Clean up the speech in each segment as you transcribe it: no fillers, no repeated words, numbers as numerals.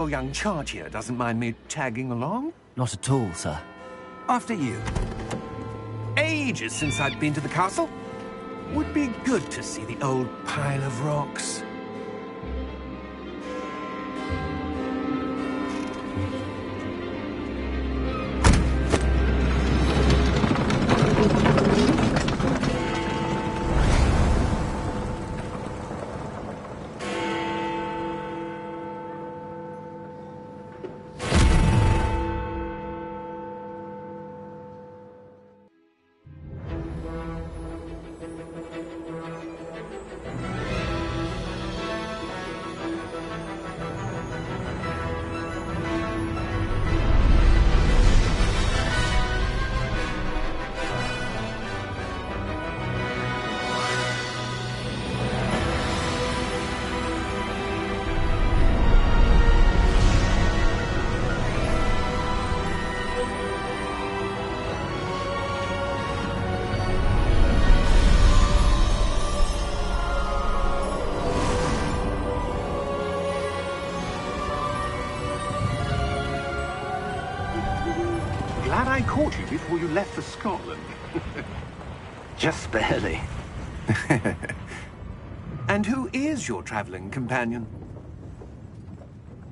Your young charge here doesn't mind me tagging along? Not at all, sir. After you. Ages since I'd been to the castle. Would be good to see the old pile of rocks. Glad I caught you before you left for Scotland. Just barely. And who is your traveling companion?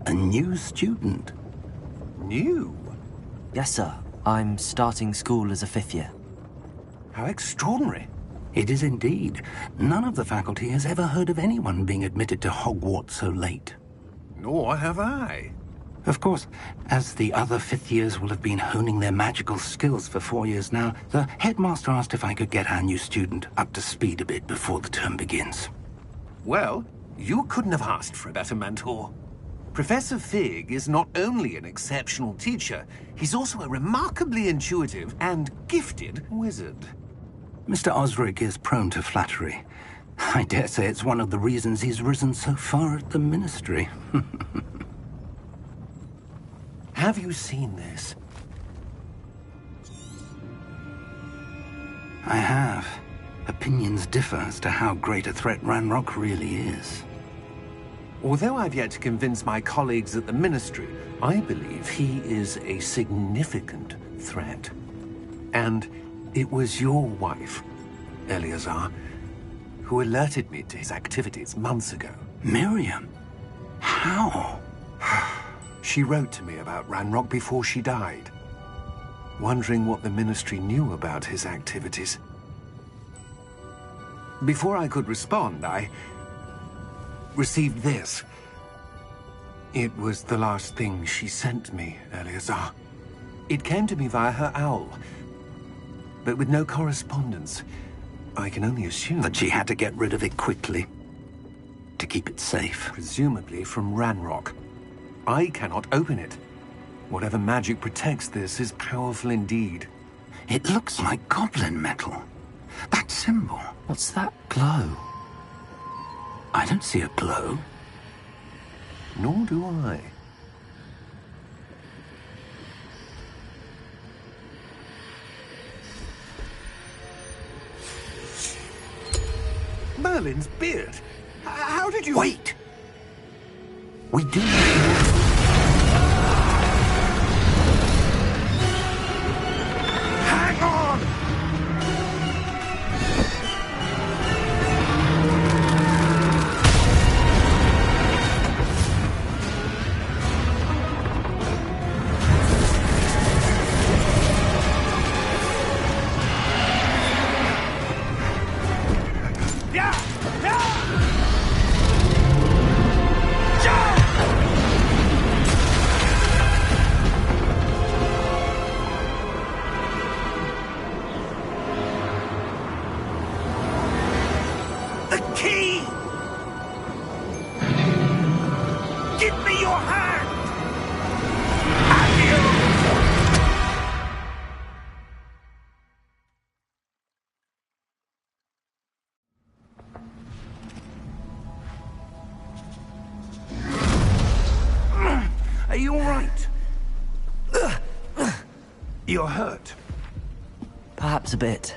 A new student. New? Yes, sir. I'm starting school as a 5th year. How extraordinary. It is indeed. None of the faculty has ever heard of anyone being admitted to Hogwarts so late. Nor have I. Of course, as the other 5th years will have been honing their magical skills for 4 years now, the headmaster asked if I could get our new student up to speed a bit before the term begins. Well, you couldn't have asked for a better mentor. Professor Fig is not only an exceptional teacher, he's also a remarkably intuitive and gifted wizard. Mr. Osric is prone to flattery. I dare say it's one of the reasons he's risen so far at the Ministry. Have you seen this? I have. Opinions differ as to how great a threat Ranrock really is. Although I've yet to convince my colleagues at the Ministry, I believe he is a significant threat. And it was your wife, Eleazar, who alerted me to his activities months ago. Miriam? How? She wrote to me about Ranrock before she died, wondering what the Ministry knew about his activities. Before I could respond, I received this. It was the last thing she sent me, Eleazar. It came to me via her owl, but with no correspondence. I can only assume that she had to get rid of it quickly, to keep it safe. Presumably from Ranrock. I cannot open it. Whatever magic protects this is powerful indeed. It looks like goblin metal. That symbol. What's that glow? I don't see a glow. Nor do I. Merlin's beard. How did you... Wait! We do... Hang on! Are you all right? You're hurt. Perhaps a bit.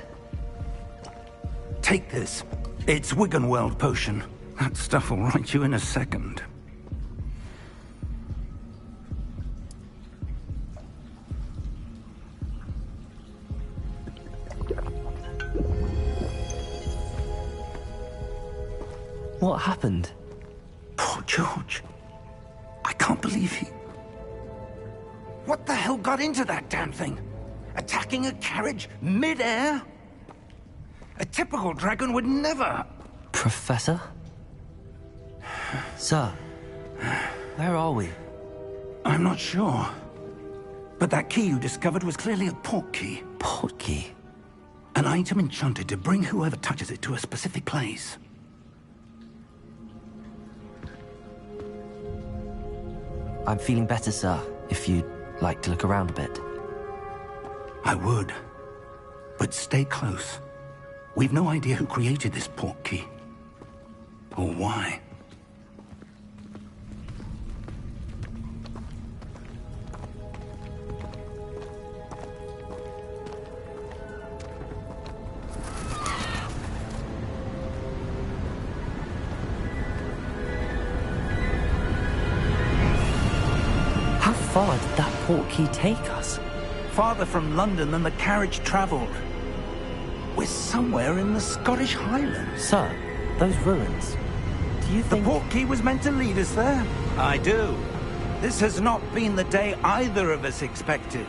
Take this. It's Wiggenweld potion. That stuff will right you in a second. What happened? Poor George. I can't believe he... What the hell got into that damn thing? Attacking a carriage mid-air? A typical dragon would never... Professor? Sir, where are we? I'm not sure. But that key you discovered was clearly a port key. Port key? An item enchanted to bring whoever touches it to a specific place. I'm feeling better, sir, if you'd like to look around a bit. I would. But stay close. We've no idea who created this port key. Or why. How far did that port key take us? Farther from London than the carriage travelled. We're somewhere in the Scottish Highlands. Sir, those ruins. Do you think... The port key was meant to lead us there? I do. This has not been the day either of us expected.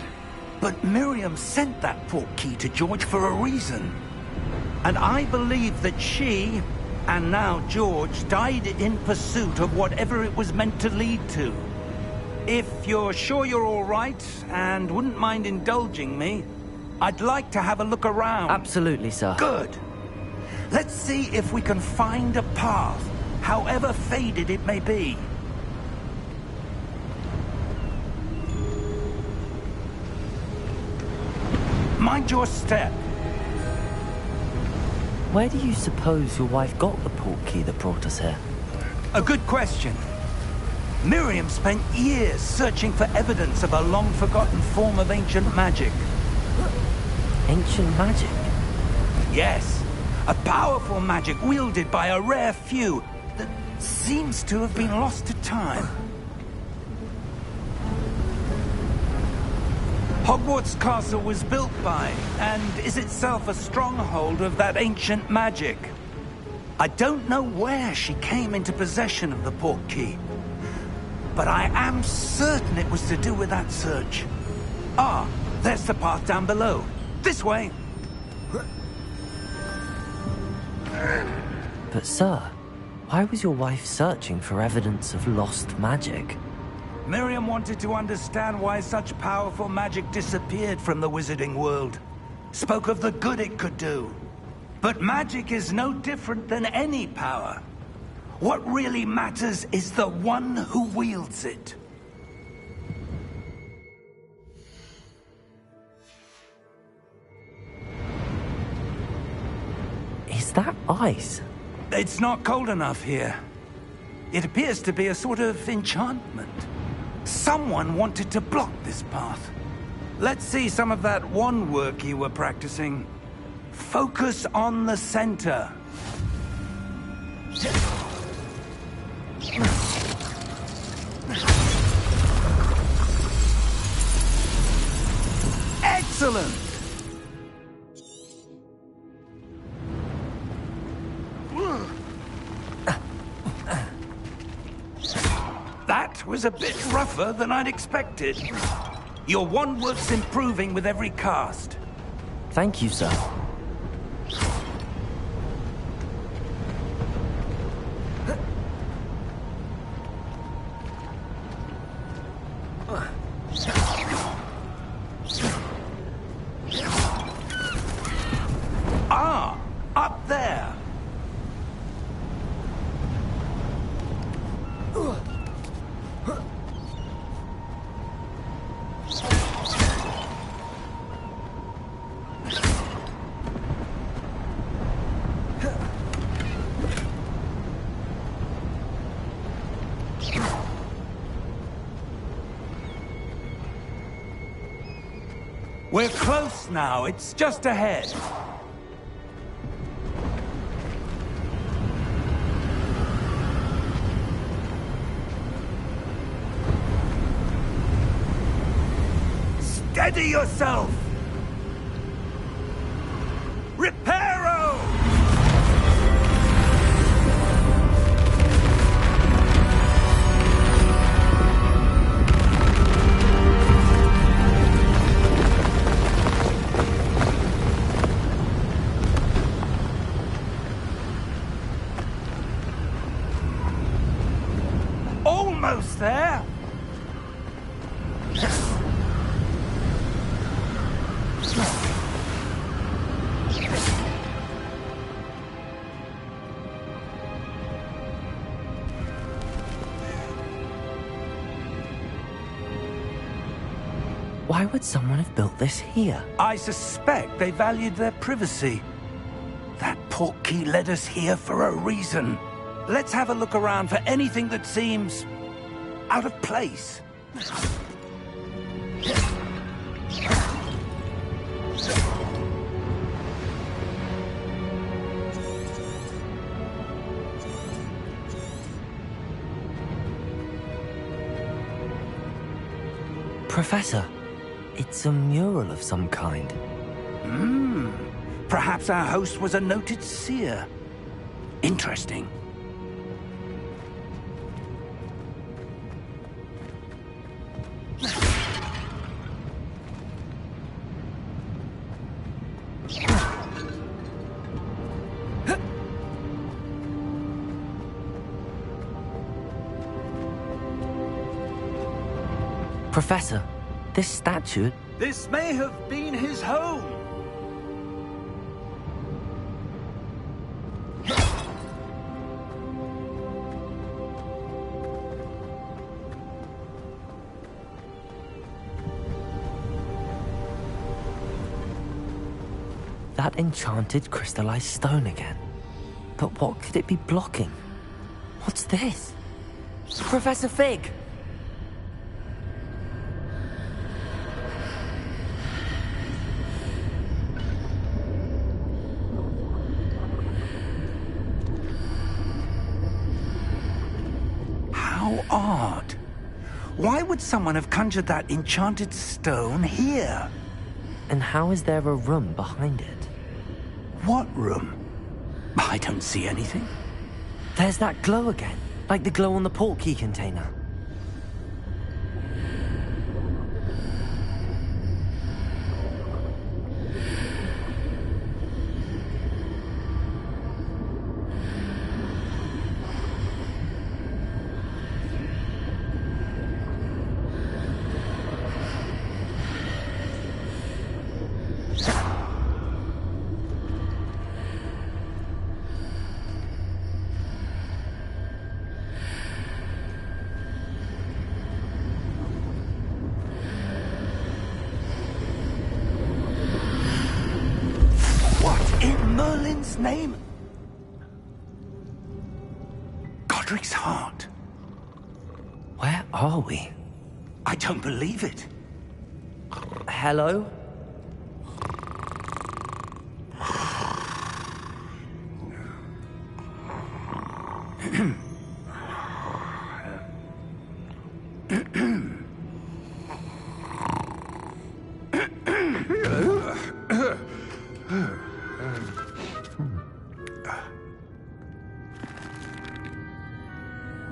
But Miriam sent that port key to George for a reason. And I believe that she, and now George, died in pursuit of whatever it was meant to lead to. If you're sure you're all right, and wouldn't mind indulging me, I'd like to have a look around. Absolutely, sir. Good. Let's see if we can find a path, however faded it may be. Mind your step. Where do you suppose your wife got the port key that brought us here? A good question. Miriam spent years searching for evidence of a long-forgotten form of ancient magic. Ancient magic? Yes, a powerful magic wielded by a rare few that seems to have been lost to time. Hogwarts Castle was built by, and is itself a stronghold of that ancient magic. I don't know where she came into possession of the port key, but I am certain it was to do with that search. Ah, there's the path down below. This way. But sir, why was your wife searching for evidence of lost magic? Miriam wanted to understand why such powerful magic disappeared from the wizarding world. Spoke of the good it could do. But magic is no different than any power. What really matters is the one who wields it. Is that ice? It's not cold enough here. It appears to be a sort of enchantment. Someone wanted to block this path. Let's see some of that wand work you were practicing. Focus on the center. Excellent! That was a bit rougher than I'd expected. Your wand work's improving with every cast. Thank you, sir. Ah, up there. We're close now. It's just ahead. Steady yourself! Reparo! Why would someone have built this here? I suspect they valued their privacy. That portkey led us here for a reason. Let's have a look around for anything that seems out of place. Professor, it's a mural of some kind. Perhaps our host was a noted seer. Interesting. Professor, this statue... This may have been his home. That enchanted crystallized stone again. But what could it be blocking? What's this? Professor Fig! How odd. Why would someone have conjured that enchanted stone here? And how is there a room behind it? What room? I don't see anything. There's that glow again, like the glow on the portkey container. Merlin's name? Godric's heart. Where are we? I don't believe it. Hello?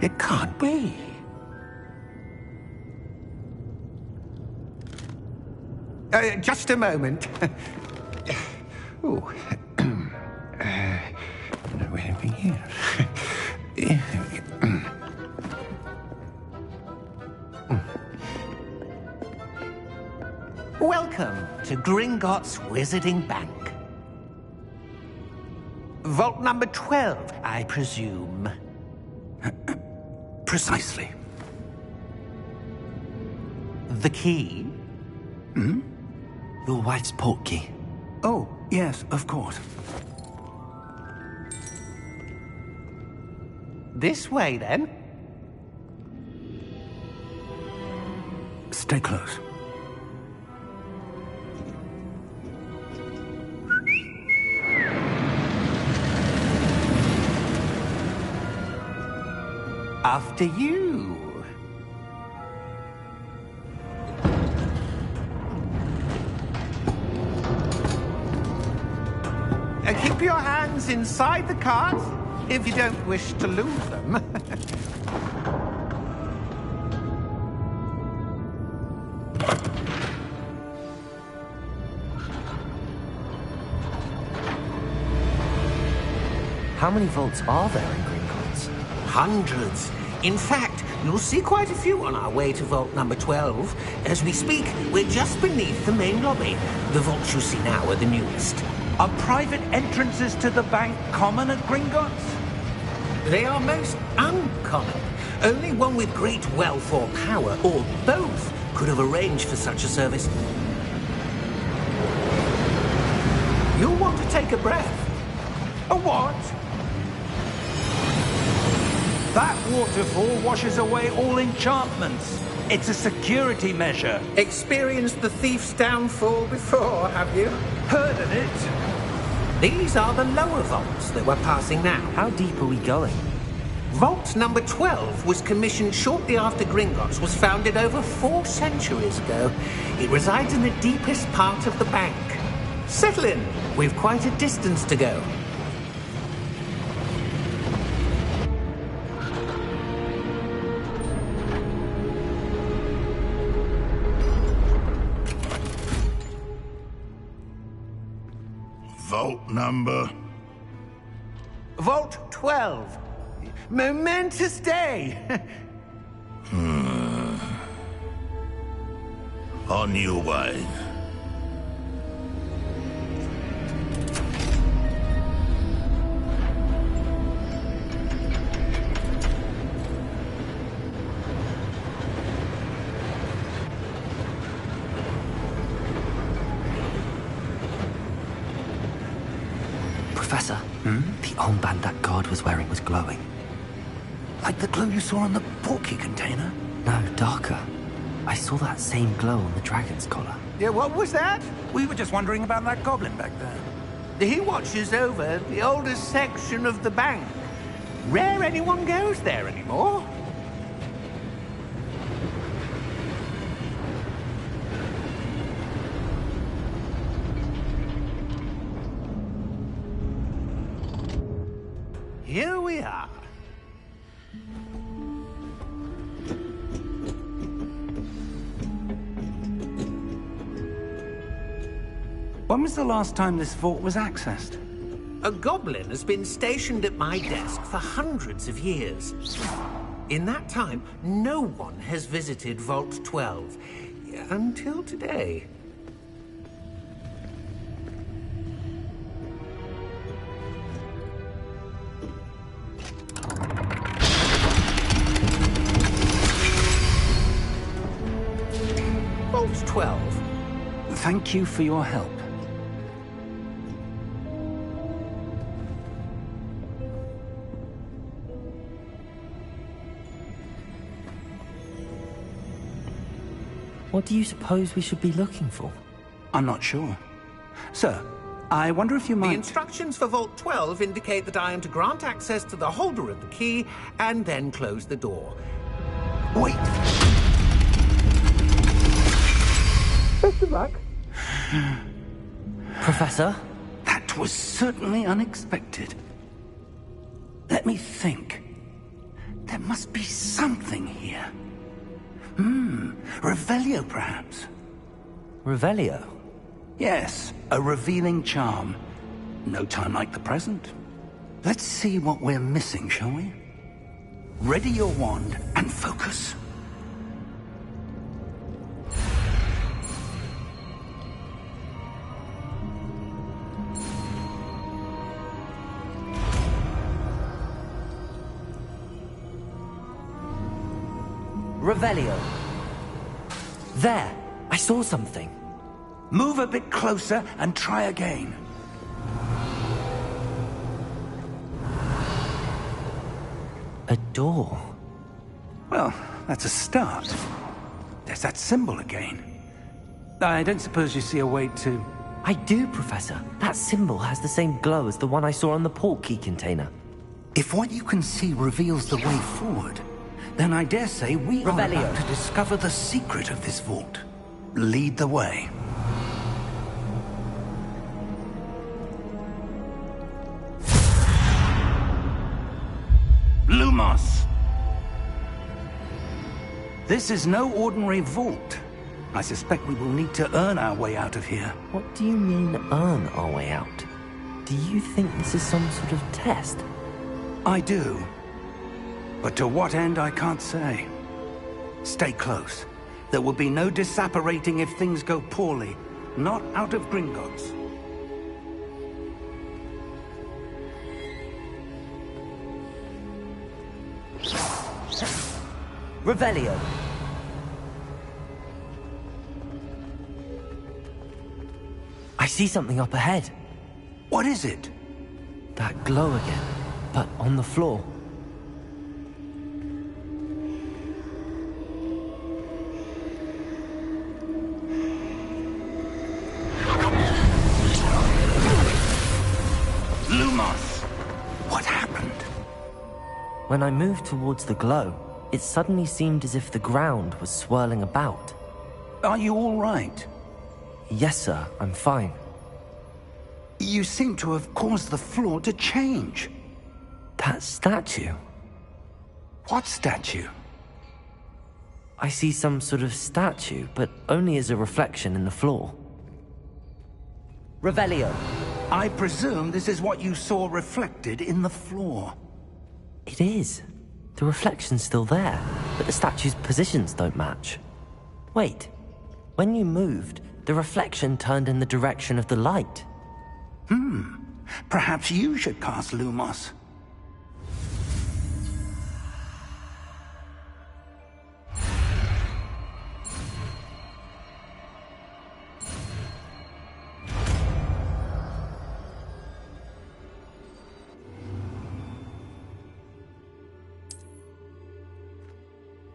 It can't be. Just a moment. Oh. Anything here? Welcome to Gringotts Wizarding Bank. Vault number 12, I presume. Precisely. The key? Your wife's portkey. Oh, yes, of course. This way, then. Stay close. After you. Keep your hands inside the cart if you don't wish to lose them. How many vaults are there in Gringotts? Hundreds. In fact, you'll see quite a few on our way to vault number 12. As we speak, we're just beneath the main lobby. The vaults you see now are the newest. Are private entrances to the bank common at Gringotts? They are most uncommon. Only one with great wealth or power, or both, could have arranged for such a service. You'll want to take a breath. A what? That waterfall washes away all enchantments. It's a security measure. Experienced the thief's downfall before, have you? Heard of it? These are the lower vaults that we're passing now. How deep are we going? Vault number 12 was commissioned shortly after Gringotts was founded over 4 centuries ago. It resides in the deepest part of the bank. Settle in. We've quite a distance to go. Vault number? Vault 12. Momentous day. On your way. Professor, the armband that guard was wearing was glowing. Like the glow you saw on the portkey container? No, darker. I saw that same glow on the dragon's collar. Yeah, what was that? We were just wondering about that goblin back there. He watches over the oldest section of the bank. Rare anyone goes there anymore. Here we are. When was the last time this vault was accessed? A goblin has been stationed at my desk for hundreds of years. In that time, no one has visited Vault 12. Until today. Vault 12. Thank you for your help. What do you suppose we should be looking for? I'm not sure. Sir, I wonder if you might... The instructions for Vault 12 indicate that I am to grant access to the holder of the key and then close the door. Wait! Best of luck. Professor? That was certainly unexpected. Let me think. There must be something here. Revelio, perhaps? Revelio? Yes, a revealing charm. No time like the present. Let's see what we're missing, shall we? Ready your wand and focus. Revelio. There! I saw something. Move a bit closer and try again. A door. Well, that's a start. There's that symbol again. I don't suppose you see a way to... I do, Professor. That symbol has the same glow as the one I saw on the portkey container. If what you can see reveals the way forward, then I dare say we are Revelio. about to discover the secret of this vault. Lead the way. Lumos! This is no ordinary vault. I suspect we will need to earn our way out of here. What do you mean, earn our way out? Do you think this is some sort of test? I do. But to what end, I can't say. Stay close. There will be no disapparating if things go poorly. Not out of Gringotts. Revelio. I see something up ahead. What is it? That glow again, but on the floor. Lumos! What happened? When I moved towards the glow, it suddenly seemed as if the ground was swirling about. Are you all right? Yes, sir, I'm fine. You seem to have caused the floor to change. That statue? What statue? I see some sort of statue, but only as a reflection in the floor. Revelio. I presume this is what you saw reflected in the floor. It is. The reflection's still there, but the statue's positions don't match. Wait. When you moved, the reflection turned in the direction of the light. Perhaps you should cast Lumos.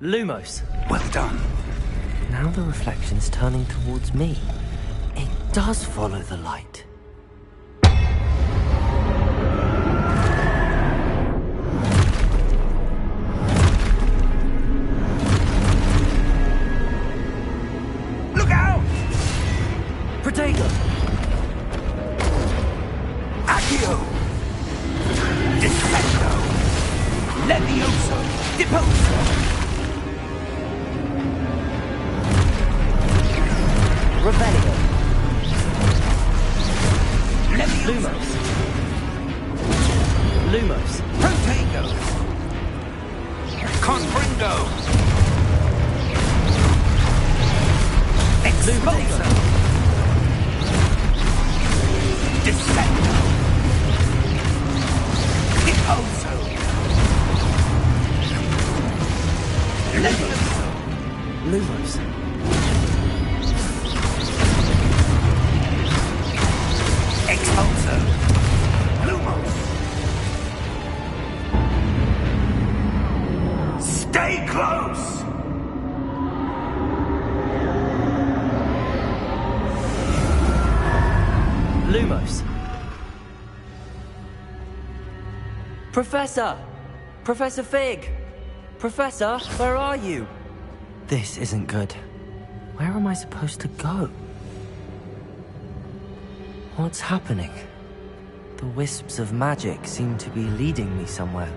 Lumos. Well done. Now the reflection's turning towards me. It does follow the light. Look out! Protego! Accio! Defendo! Levioso! Deposo! Revelio. Levioso! Lumos. Protego! Confringo! Expulso! Descendo! Deposo! Levioso! Lumos. Expulso! Lumos! Stay close! Lumos. Professor! Professor Fig! Professor, where are you? This isn't good. Where am I supposed to go? What's happening? The wisps of magic seem to be leading me somewhere.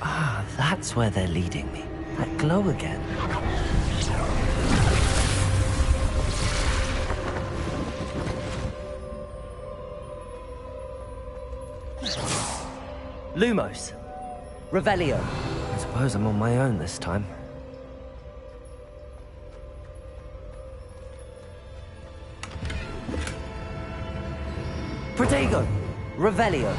Ah, that's where they're leading me. That glow again. Lumos. Revelio. I suppose I'm on my own this time. Protego. Revelio.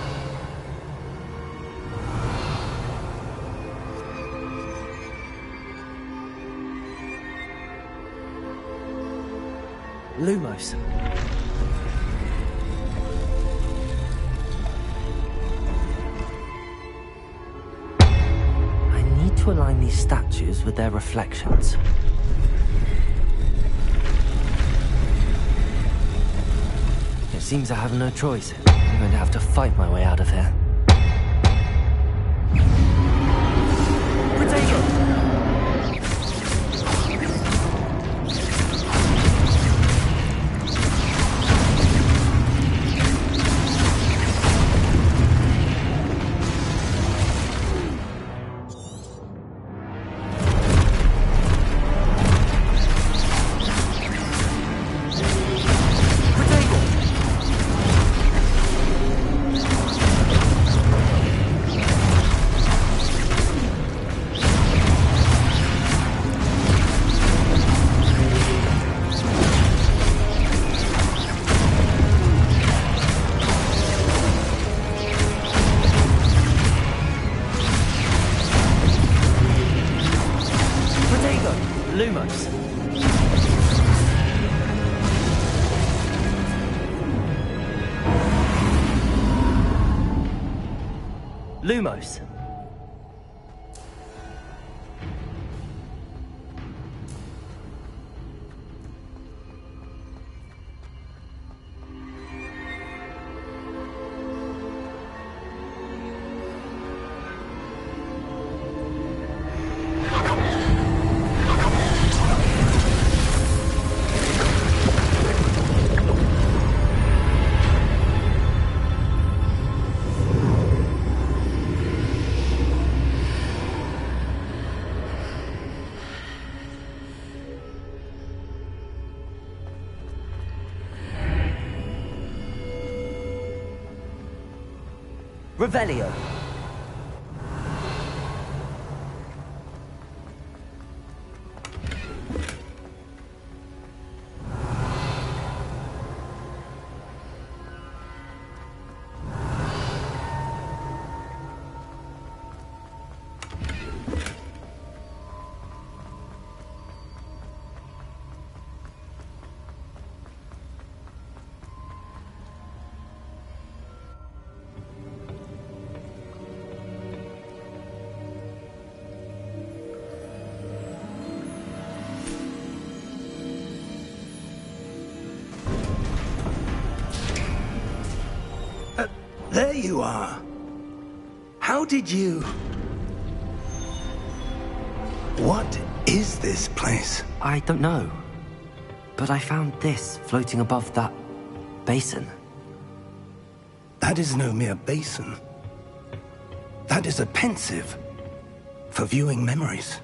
Lumos. I need to align these statues with their reflections. It seems I have no choice. I'm going to have to fight my way out of here. Protego! Lumos. Revelio. There you are. How did you... What is this place? I don't know. But I found this floating above that basin. That is no mere basin. That is a pensive for viewing memories.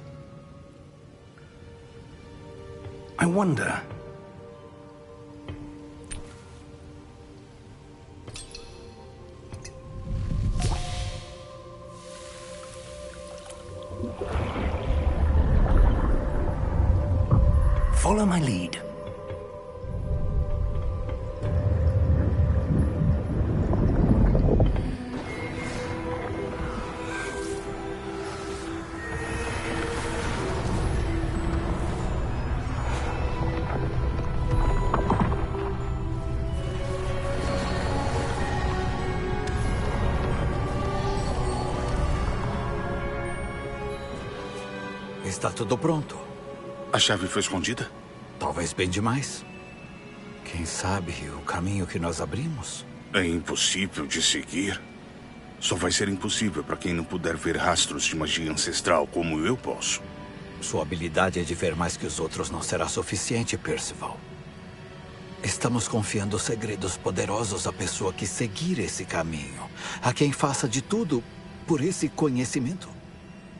I wonder... Follow my lead. Está tudo pronto. A chave foi escondida? Talvez bem demais. Quem sabe o caminho que nós abrimos? É impossível de seguir. Só vai ser impossível para quem não puder ver rastros de magia ancestral como eu posso. Sua habilidade de ver mais que os outros não será suficiente, Percival. Estamos confiando segredos poderosos à pessoa que seguir esse caminho. A quem faça de tudo por esse conhecimento.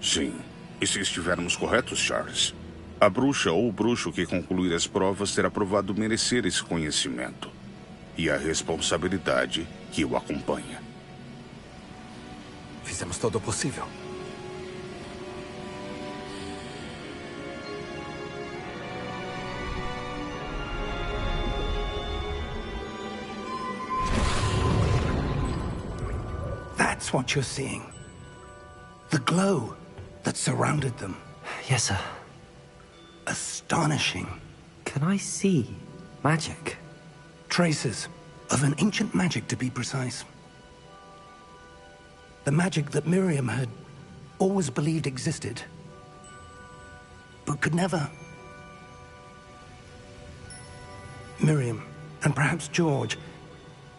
Sim. E se estivermos corretos, Charles? A bruxa ou o bruxo que concluir as provas terá provado merecer esse conhecimento. E a responsabilidade que o acompanha. Fizemos todo o possível. That's what you're seeing. The glow that surrounded them. Yes, sir. Astonishing. Can I see magic? Traces of an ancient magic, to be precise. The magic that Miriam had always believed existed, but could never. Miriam, and perhaps George,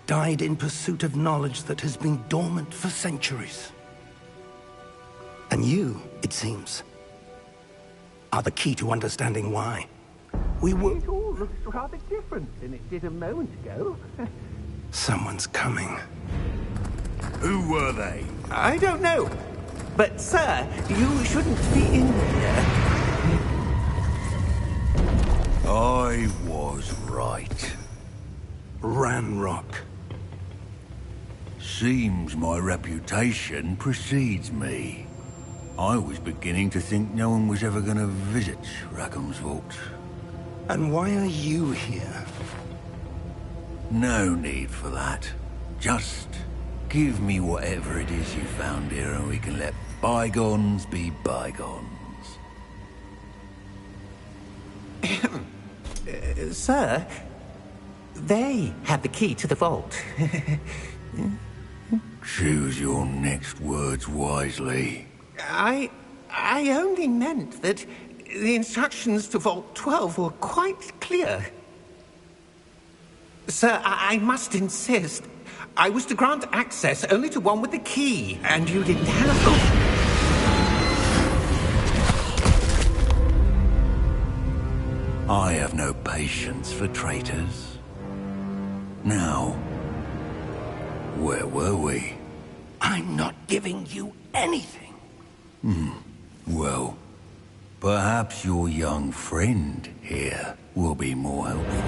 died in pursuit of knowledge that has been dormant for centuries. And you, it seems, are the key to understanding why. We were... It all looks rather different than it did a moment ago. Someone's coming. Who were they? I don't know. But, sir, you shouldn't be in here. I was right. Ranrock. Seems my reputation precedes me. I was beginning to think no one was ever going to visit Rackham's vault. And why are you here? No need for that. Just give me whatever it is you found here and we can let bygones be bygones. Sir, they have the key to the vault. Choose your next words wisely. I only meant that the instructions to Vault 12 were quite clear. Sir, I must insist. I was to grant access only to one with the key, and you didn't have... I have no patience for traitors. Now, where were we? I'm not giving you anything. Well, perhaps your young friend here will be more helpful.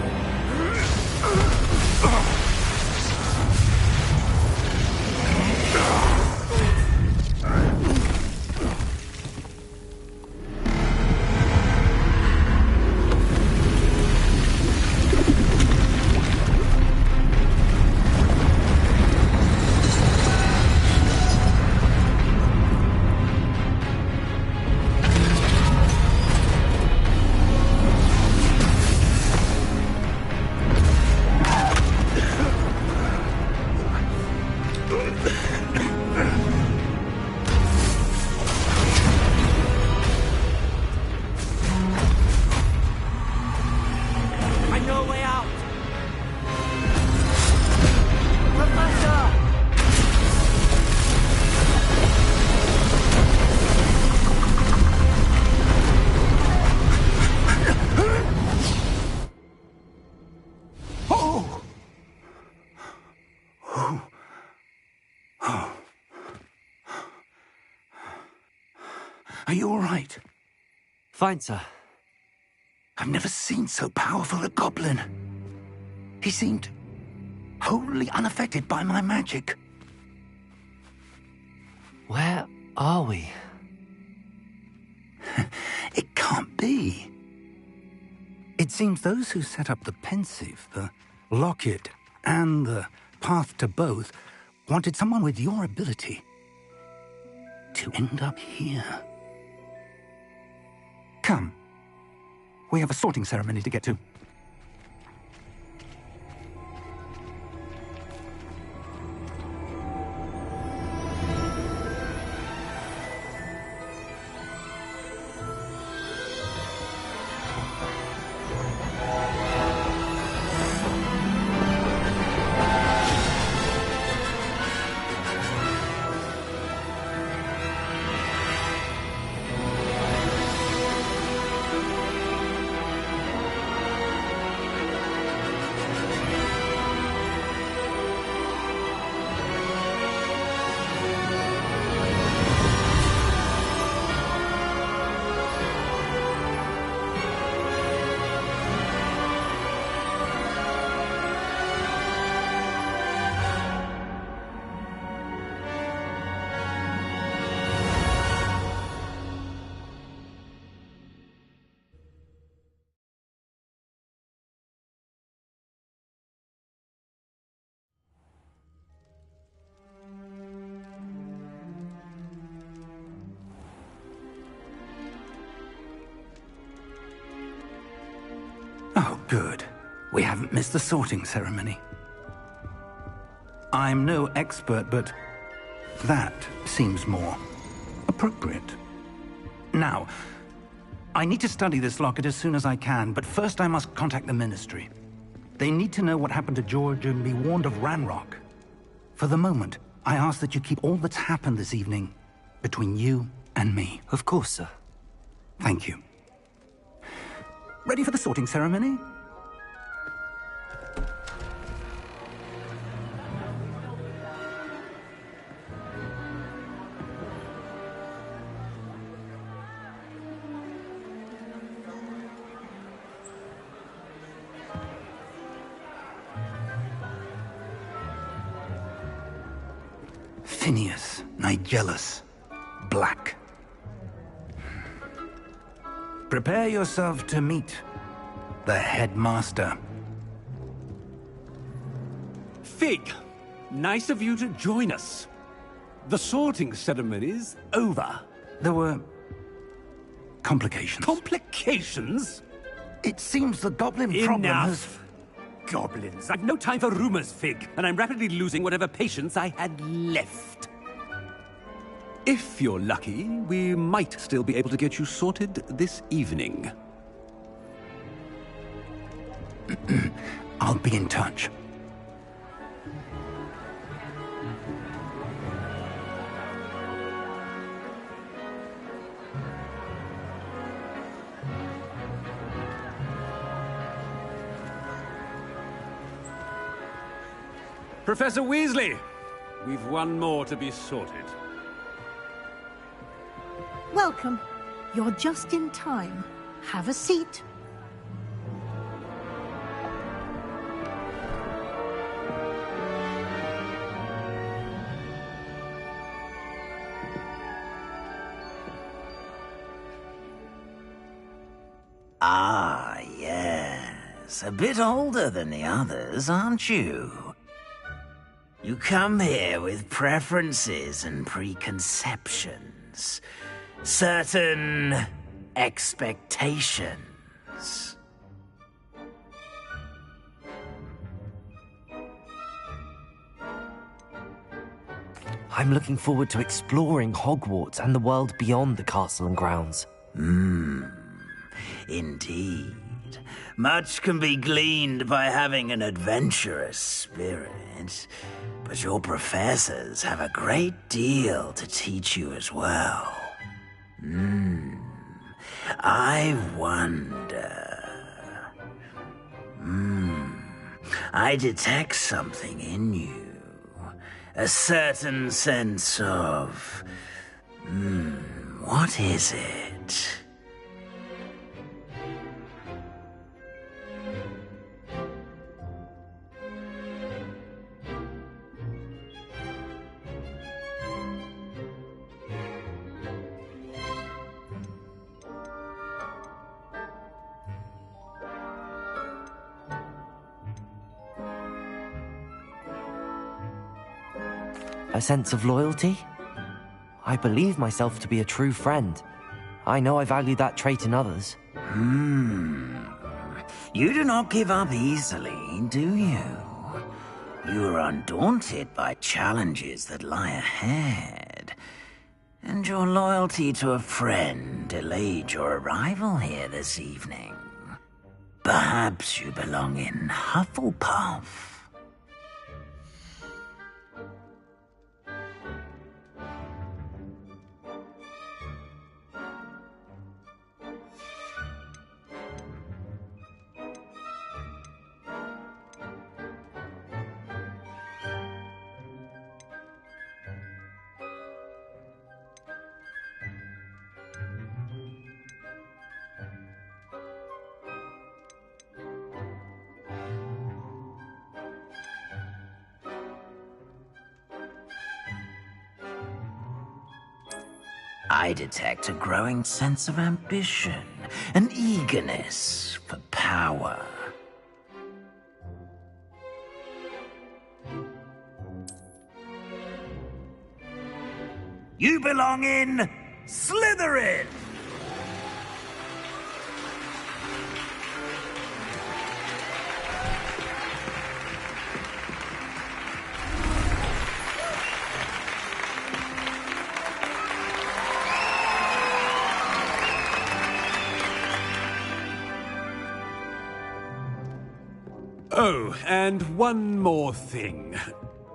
Are you all right? Fine, sir. I've never seen so powerful a goblin. He seemed wholly unaffected by my magic. Where are we? It can't be. It seems those who set up the pensive, the locket, and the path to both wanted someone with your ability to end up here. Come. We have a sorting ceremony to get to. Oh, good. We haven't missed the sorting ceremony. I'm no expert, but that seems more appropriate. Now, I need to study this locket as soon as I can, but first I must contact the Ministry. They need to know what happened to George and be warned of Ranrock. For the moment, I ask that you keep all that's happened this evening between you and me. Of course, sir. Thank you. Ready for the sorting ceremony? Phineas, Nigellus, Black. Prepare yourself to meet the headmaster. Fig, nice of you to join us. The sorting ceremony's over. There were complications. Complications? It seems the goblin problem has... Enough. goblins! I've no time for rumors, Fig, and I'm rapidly losing whatever patience I had left. If you're lucky, we might still be able to get you sorted this evening. I'll be in touch. Professor Weasley, we've one more to be sorted. Welcome. You're just in time. Have a seat. Ah, yes. A bit older than the others, aren't you? You come here with preferences and preconceptions. Certain expectations. I'm looking forward to exploring Hogwarts and the world beyond the castle and grounds. Indeed. Much can be gleaned by having an adventurous spirit, but your professors have a great deal to teach you as well. I wonder... I detect something in you. A certain sense of... what is it? A sense of loyalty? I believe myself to be a true friend. I know I value that trait in others. You do not give up easily, do you? You are undaunted by challenges that lie ahead. And your loyalty to a friend delayed your arrival here this evening. Perhaps you belong in Hufflepuff. I detect a growing sense of ambition, an eagerness for power. You belong in Slytherin! Oh, and one more thing.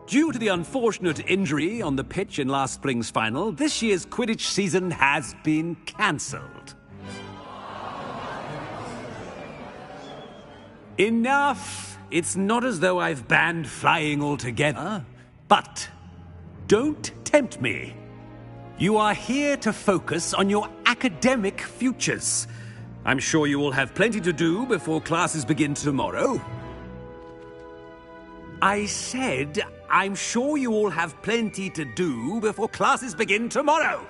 Due to the unfortunate injury on the pitch in last spring's final, this year's Quidditch season has been cancelled. Enough! It's not as though I've banned flying altogether. But don't tempt me. You are here to focus on your academic futures. I'm sure you will have plenty to do before classes begin tomorrow. I said, I'm sure you all have plenty to do before classes begin tomorrow.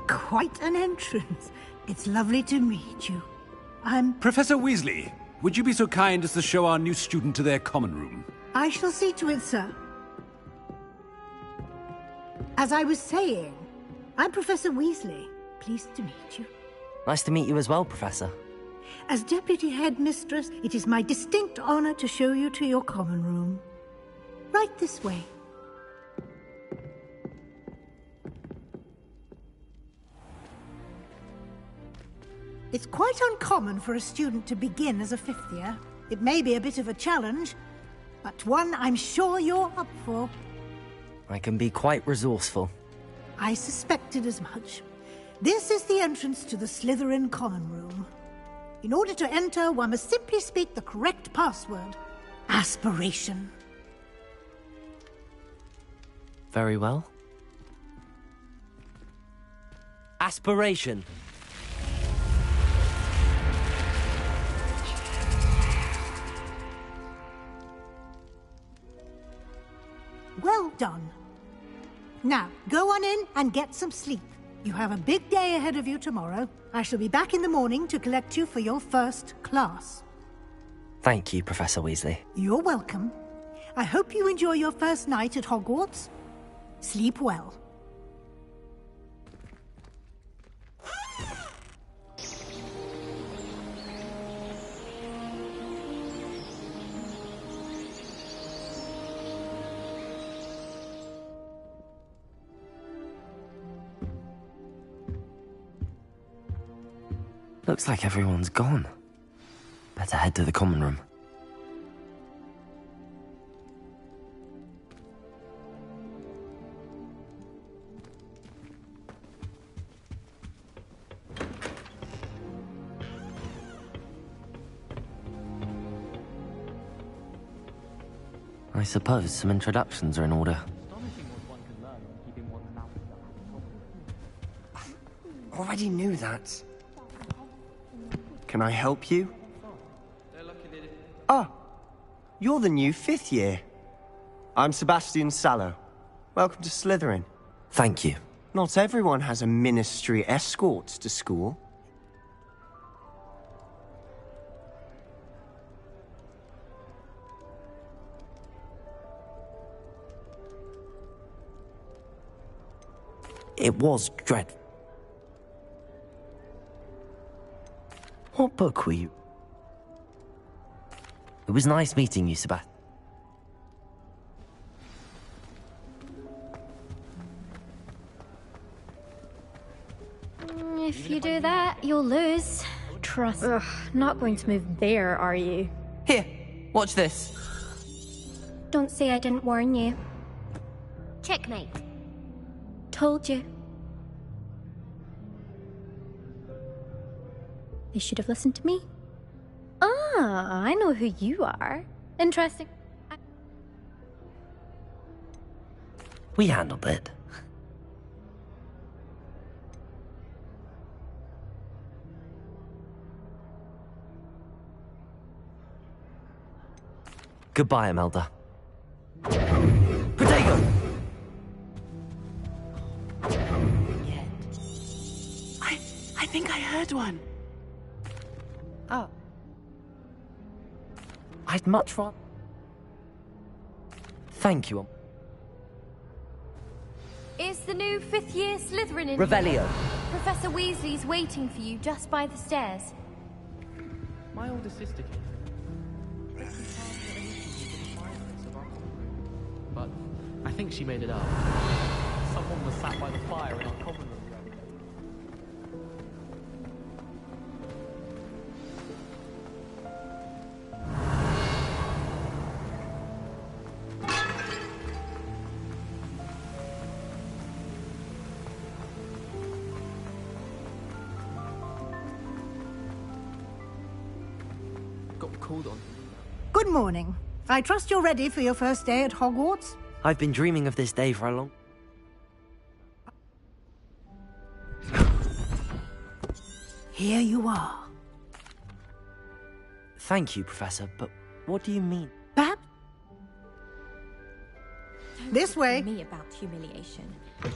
Quite an entrance. It's lovely to meet you. Professor Weasley, would you be so kind as to show our new student to their common room? I shall see to it, sir. As I was saying, I'm Professor Weasley. Pleased to meet you. Nice to meet you as well, Professor. As Deputy Headmistress, it is my distinct honor to show you to your common room. Right this way. It's quite uncommon for a student to begin as a fifth year. It may be a bit of a challenge, but one I'm sure you're up for. I can be quite resourceful. I suspected as much. This is the entrance to the Slytherin common room. In order to enter, one must simply speak the correct password. Aspiration. Very well. Aspiration. Well done. Now, go on in and get some sleep. You have a big day ahead of you tomorrow. I shall be back in the morning to collect you for your first class. Thank you, Professor Weasley. You're welcome. I hope you enjoy your first night at Hogwarts. Sleep well. Looks like everyone's gone. Better head to the common room. I suppose some introductions are in order. Already knew that. Can I help you? Ah, you're the new fifth year. I'm Sebastian Sallow. Welcome to Slytherin. Thank you. Not everyone has a ministry escort to school. It was dreadful. What book were you? It was nice meeting you, Sebastian. If you do that, you'll lose. Trust. Ugh, not going to move there, are you? Here, watch this. Don't say I didn't warn you. Checkmate. Told you. They should have listened to me. Ah, I know who you are. Interesting. We handled it. Goodbye, Imelda. Protego! I think I heard one. Oh. I'd much rather... Thank you. Is the new fifth year Slytherin in Revelio. here? Professor Weasley's waiting for you just by the stairs. My older sister came. But I think she made it up. Someone was sat by the fire in our common room. Got called on. Good morning. I trust you're ready for your first day at Hogwarts? I've been dreaming of this day for a long... Here you are. Thank you, Professor, but what do you mean? Perhaps... This way. Me about humiliation.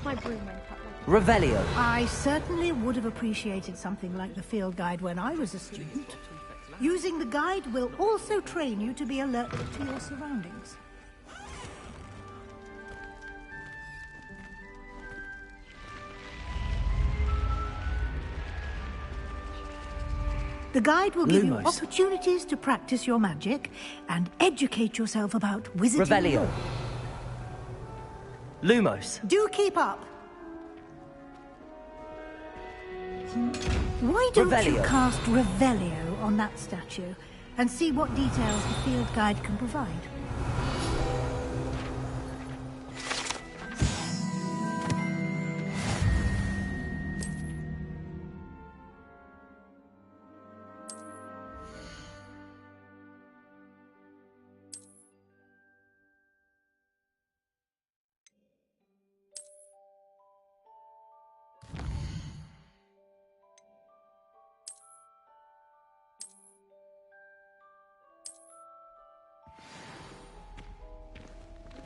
My broom went up like... Revelio. I certainly would have appreciated something like the field guide when I was a student. Using the guide will also train you to be alert to your surroundings. The guide will give you Lumos. opportunities to practice your magic and educate yourself about wizarding. Revelio. Lumos. Do keep up. Why don't you Revelio. cast Revelio on that statue and see what details the field guide can provide?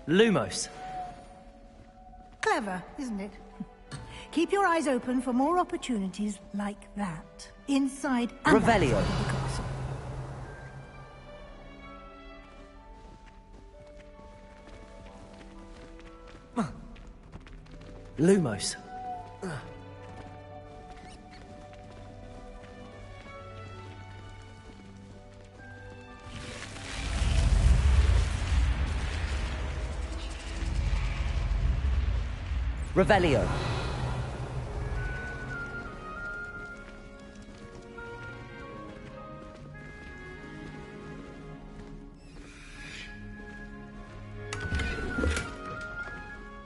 Lumos. Clever, isn't it? Keep your eyes open for more opportunities like that, inside and Revelio. outside of the castle. Lumos. Revelio.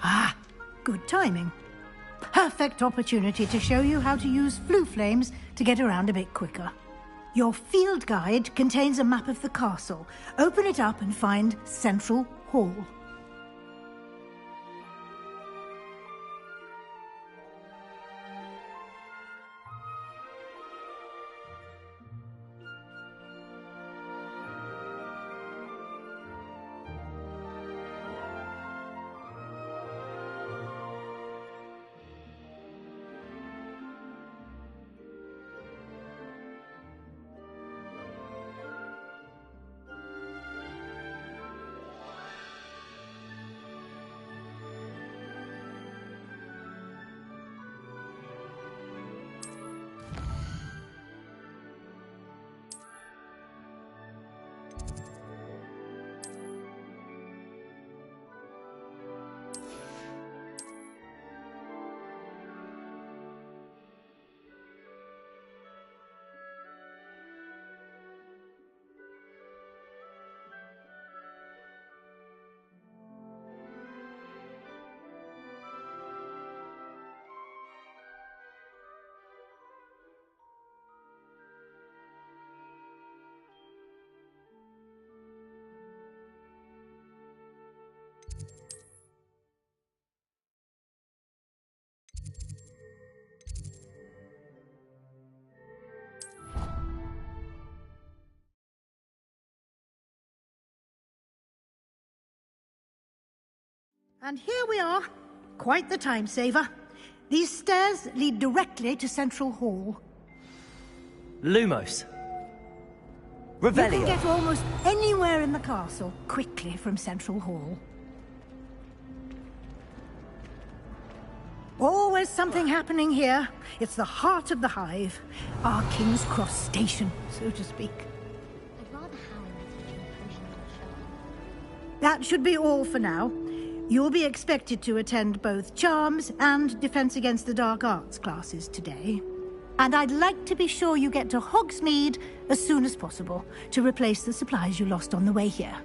Ah, good timing. Perfect opportunity to show you how to use flue flames to get around a bit quicker. Your field guide contains a map of the castle. Open it up and find Central Hall. And here we are. Quite the time saver. These stairs lead directly to Central Hall. Lumos. You Revelio. can get almost anywhere in the castle quickly from Central Hall. Always something happening here. It's the heart of the hive. Our King's Cross station, so to speak. I'd rather Howard with you potion on the shelf. That should be all for now. You'll be expected to attend both Charms and Defense Against the Dark Arts classes today. And I'd like to be sure you get to Hogsmeade as soon as possible to replace the supplies you lost on the way here.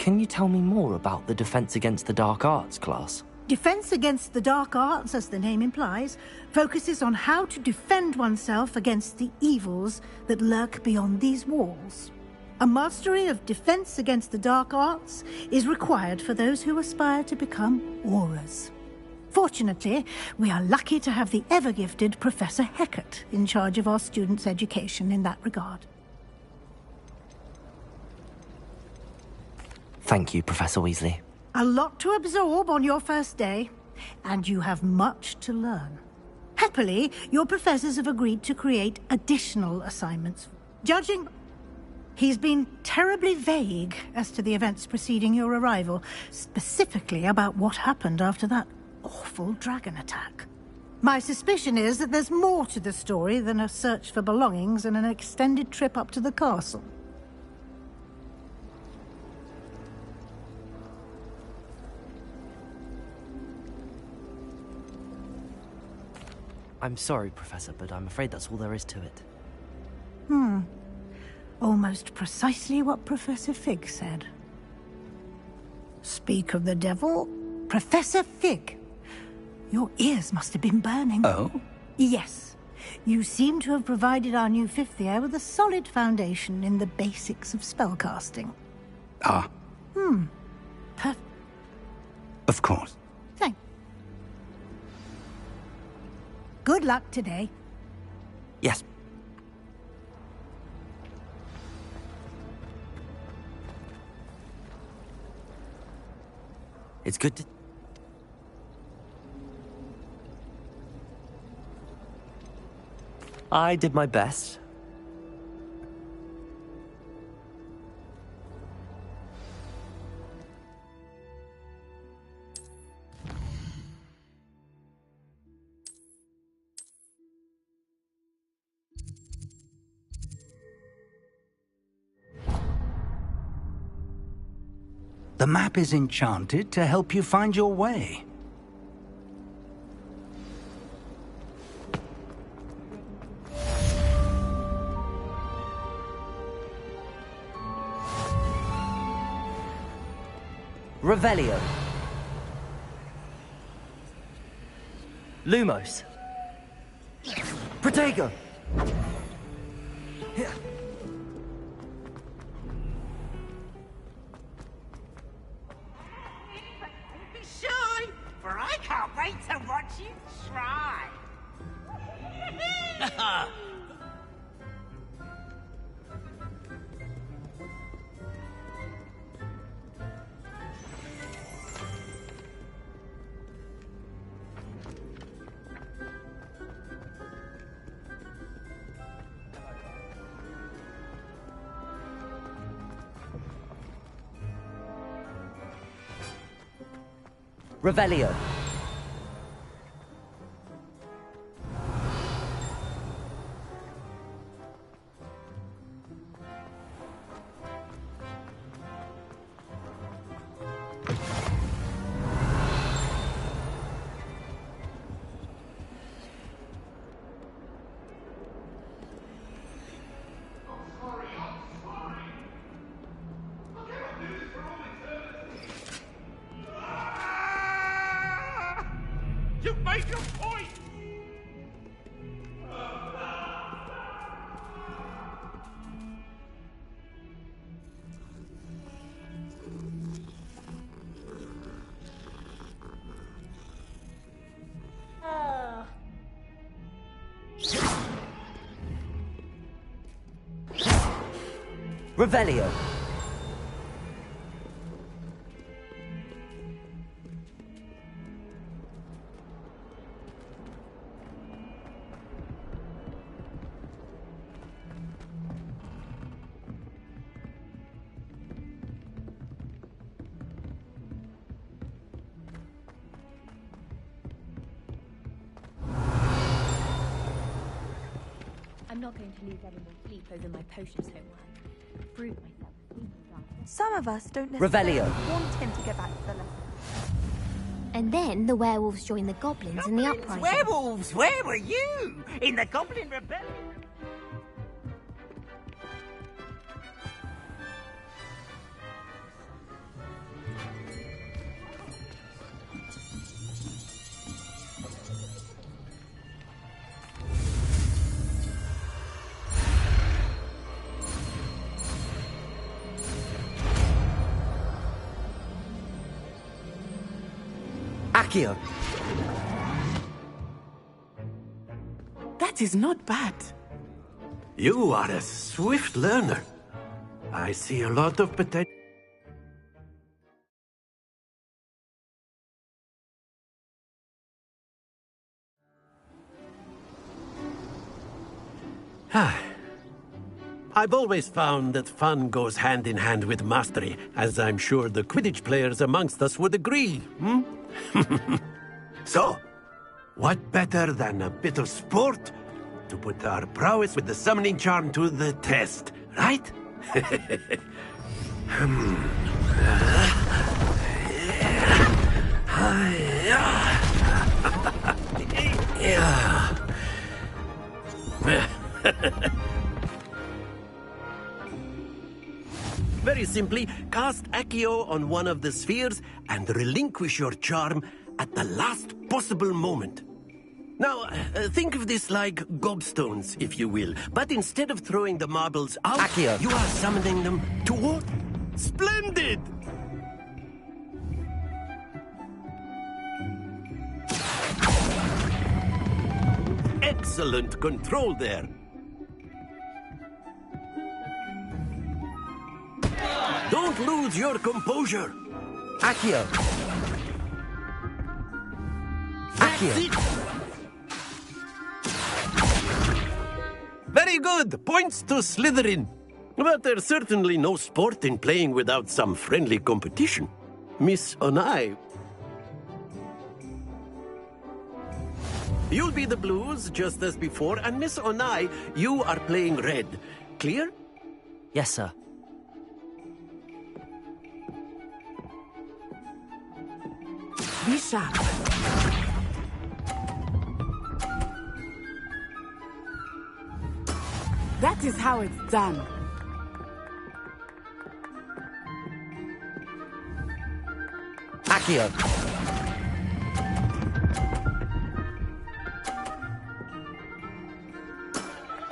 Can you tell me more about the Defense Against the Dark Arts class? Defense Against the Dark Arts, as the name implies, focuses on how to defend oneself against the evils that lurk beyond these walls. A mastery of Defense Against the Dark Arts is required for those who aspire to become Aurors. Fortunately, we are lucky to have the ever-gifted Professor Hecat in charge of our students' education in that regard. Thank you, Professor Weasley. A lot to absorb on your first day, and you have much to learn. Happily, your professors have agreed to create additional assignments. Judging... He's been terribly vague as to the events preceding your arrival, specifically about what happened after that awful dragon attack. My suspicion is that there's more to the story than a search for belongings and an extended trip up to the castle. I'm sorry, Professor, but I'm afraid that's all there is to it. Almost precisely what Professor Fig said. Speak of the devil, Professor Fig. Your ears must have been burning. Oh? Yes. You seem to have provided our new fifth year with a solid foundation in the basics of spellcasting. Ah. Of course. Thanks. Good luck today. Yes. It's good to... I did my best. The map is enchanted to help you find your way. Revelio. Lumos. Protego. Shy, for I can't wait to watch you try. Revelio. You made your point! Revelio. I'm not going to lose any more sleep over my potions homework. Prove myself. Some of us don't necessarily want him to get back to the lesson. And then the werewolves join the goblins in the uprising. Werewolves, where were you? In the Goblin Rebellion? Accio. That is not bad. You are a swift learner. I see a lot of potential. I've always found that fun goes hand in hand with mastery, as I'm sure the Quidditch players amongst us would agree, So, what better than a bit of sport to put our prowess with the summoning charm to the test, right? Very simply, cast Accio on one of the spheres and relinquish your charm at the last possible moment. Now, think of this like gobstones, if you will. But instead of throwing the marbles out, Accio. You are summoning them toward... Splendid! Excellent control there. Don't lose your composure. Accio. Accio. Very good. Points to Slytherin. But there's certainly no sport in playing without some friendly competition. Miss Onai. You'll be the blues, just as before, and Miss Onai, you are playing red. Clear? Yes, sir. Be sharp. That is how it's done. Accio.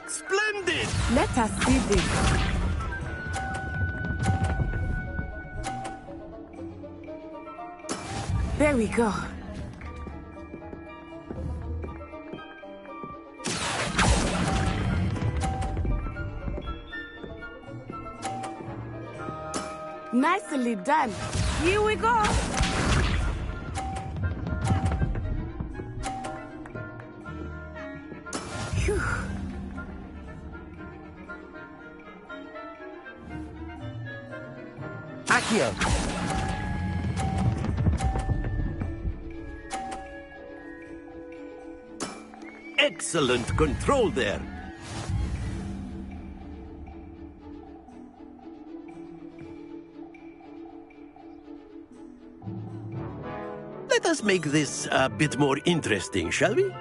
Splendid! Let us see this. There we go. Nicely done. Here we go. Phew. Accio. Excellent control there. Let us make this a bit more interesting, shall we?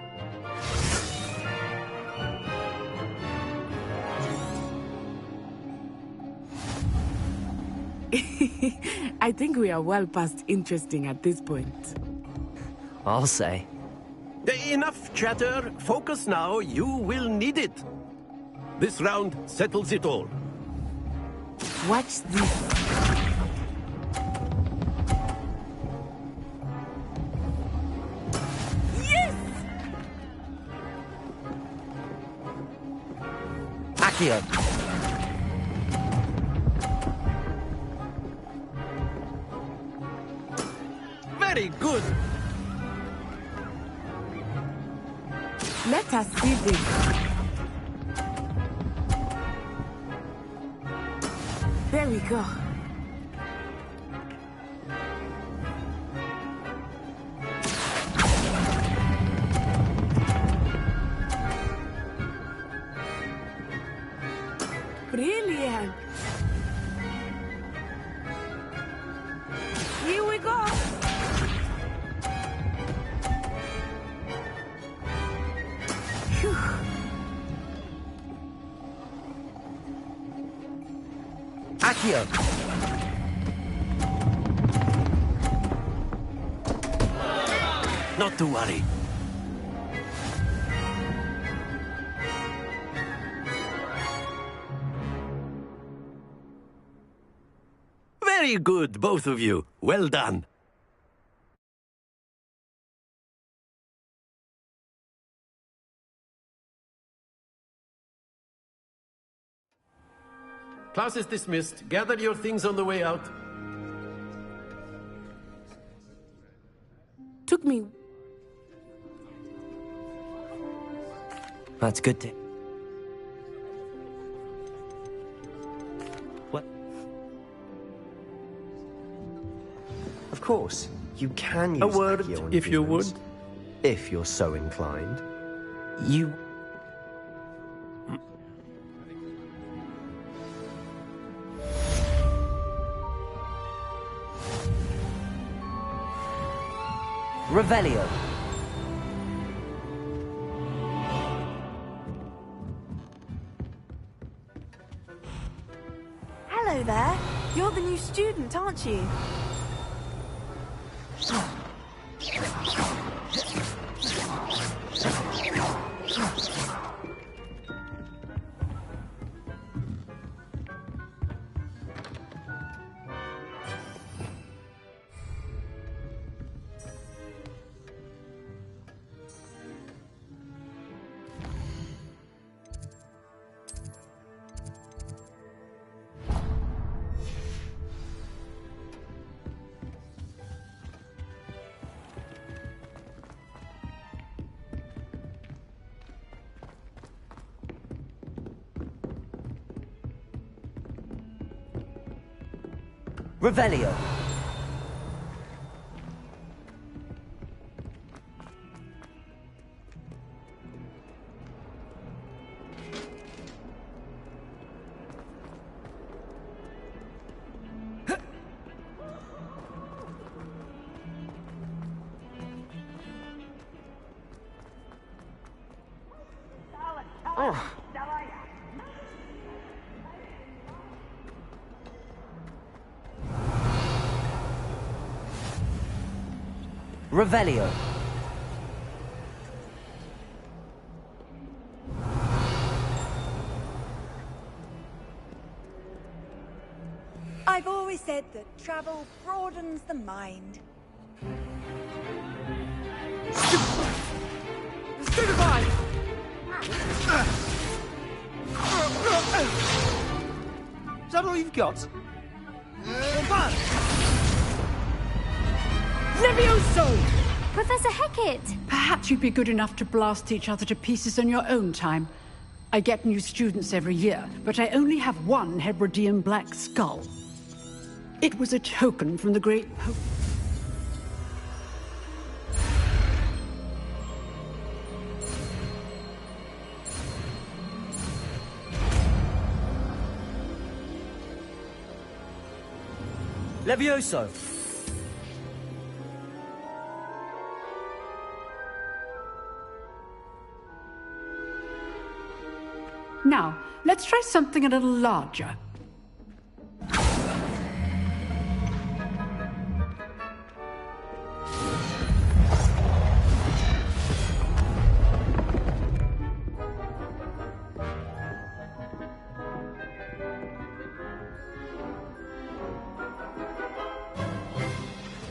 I think we are well past interesting at this point. I'll say. Enough chatter. Focus now. You will need it. This round settles it all. Watch this. Yes! Accio. Very good. Let us see this. There we go. Brilliant. Here we go. Phew. Accio. Not to worry. Very good, both of you. Well done. Class is dismissed. Gather your things on the way out. Took me. That's good to... course. You can use A word, Accio on if you humans, would. if you're so inclined. You... Revelio. Hello there. You're the new student, aren't you? Revelio. Oh. Revelio. I've always said that travel broadens the mind. Stupefy! Is that all you've got? Levioso! Professor Hecat! Perhaps you'd be good enough to blast each other to pieces on your own time. I get new students every year, but I only have one Hebridean black skull. It was a token from the great Pope. Levioso. Now, let's try something a little larger.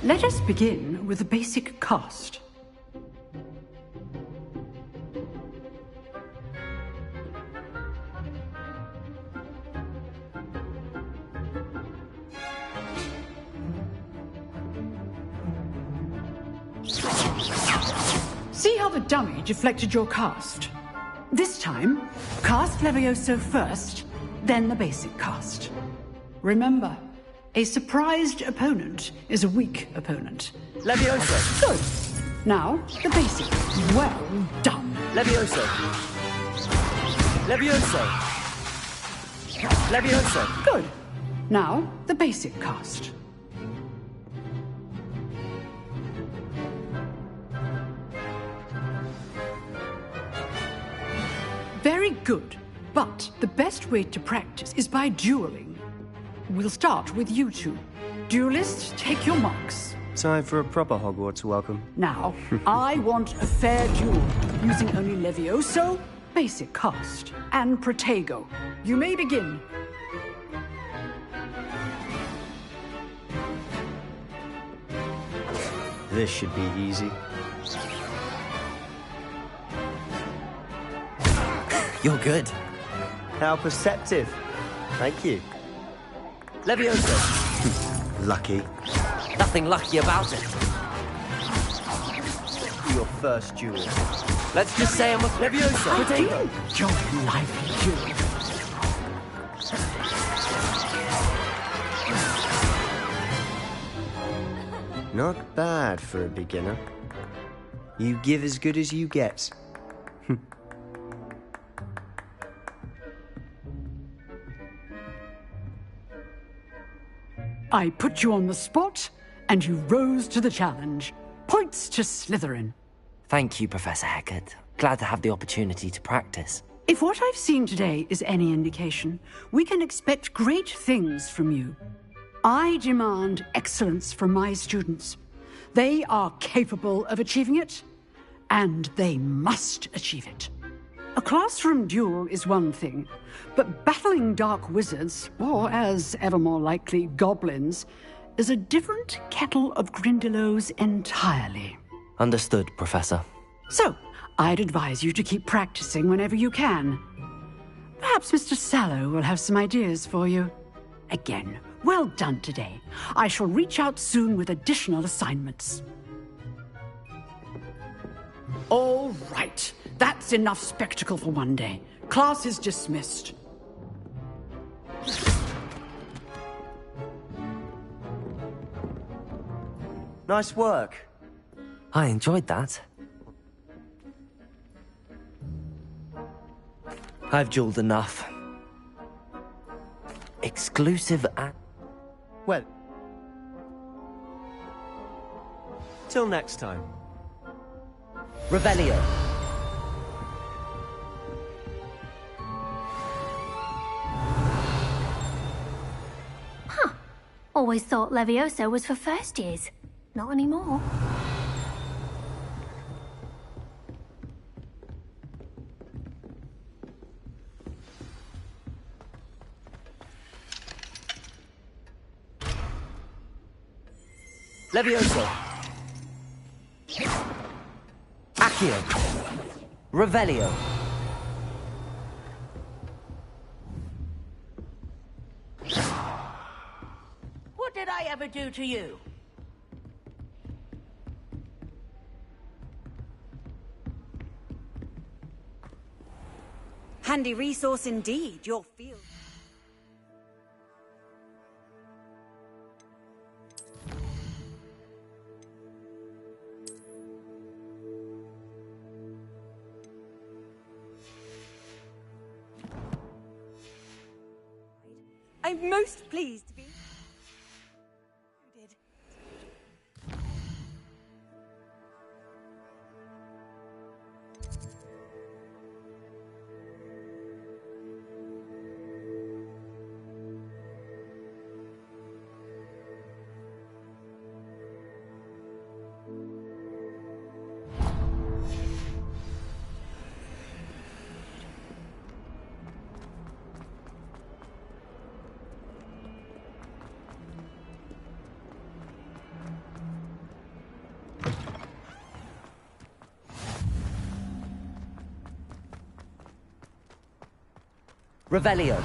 Let us begin with the basic cast. See how the dummy deflected your cast? This time, cast Levioso first, then the basic cast. Remember, a surprised opponent is a weak opponent. Levioso. Good. Now, the basic. Well done. Levioso. Levioso. Levioso. Good. Now, the basic cast. Very good. But the best way to practice is by dueling. We'll start with you two. Duelists, take your marks. Time for a proper Hogwarts welcome. Now, I want a fair duel, using only Levioso, basic cast, and Protego. You may begin. This should be easy. You're good. How perceptive. Thank you. Levioso. Lucky. Nothing lucky about it. Your first duel. Let's just say I'm a Levioso. Protego. Enjoy lively duel. Not bad for a beginner. You give as good as you get. I put you on the spot, and you rose to the challenge. Points to Slytherin. Thank you, Professor Hecat. Glad to have the opportunity to practice. If what I've seen today is any indication, we can expect great things from you. I demand excellence from my students. They are capable of achieving it, and they must achieve it. A classroom duel is one thing, but battling dark wizards, or as ever more likely, goblins, is a different kettle of Grindylows entirely. Understood, Professor. So, I'd advise you to keep practicing whenever you can. Perhaps Mr. Sallow will have some ideas for you. Again, well done today. I shall reach out soon with additional assignments. All right. That's enough spectacle for one day. Class is dismissed. Nice work. I enjoyed that. I've dueled enough. Exclusive at... Well... till next time. Revelio. Huh. Always thought Levioso was for first years. Not anymore. Levioso. Accio. Revelio. What did I ever do to you? Handy resource indeed, your field. I'm most pleased to be included. Revelio.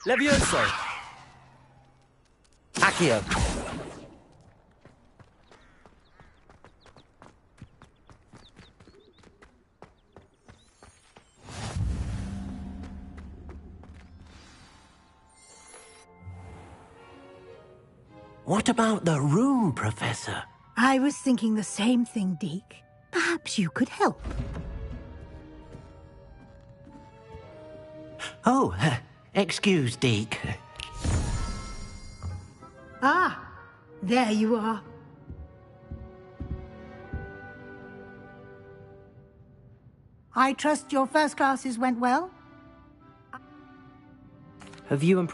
Levioso. Accio. What about the room, Professor? I was thinking the same thing, Deke. Perhaps you could help. Oh, excuse, Deke. Ah, there you are. I trust your first classes went well? Have you and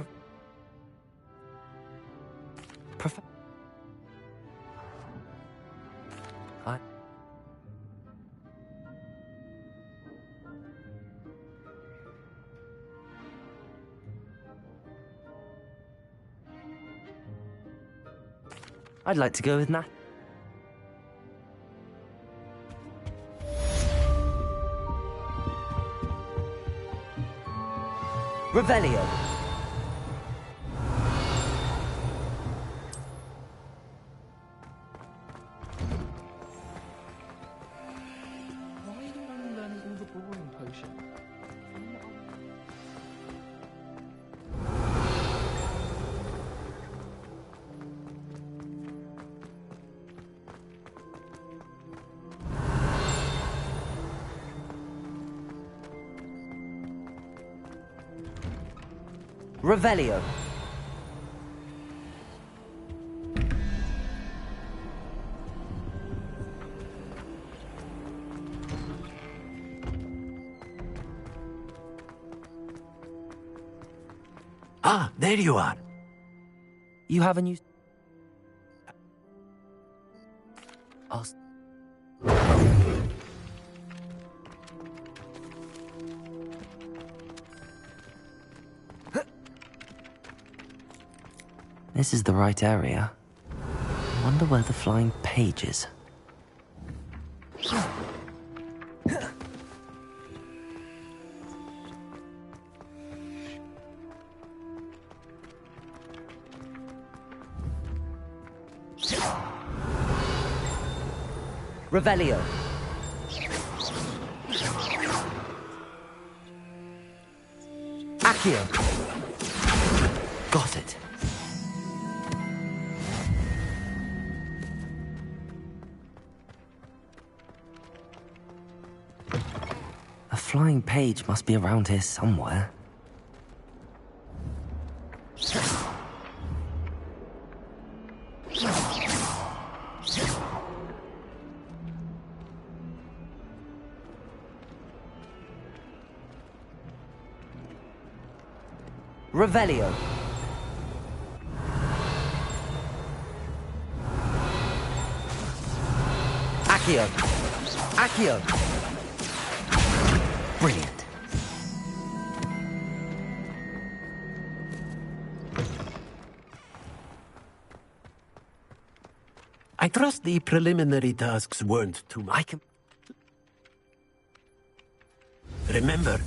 I'd like to go with Nat. Revelio. Why are you only learning all the boring potions? Revelio. Ah, there you are. You have a new... This is the right area. I wonder where the flying page is. Revelio. Accio. Got it. A flying page must be around here somewhere. Revelio. Accio. Accio. Brilliant. I trust the preliminary tasks weren't too much. Remember,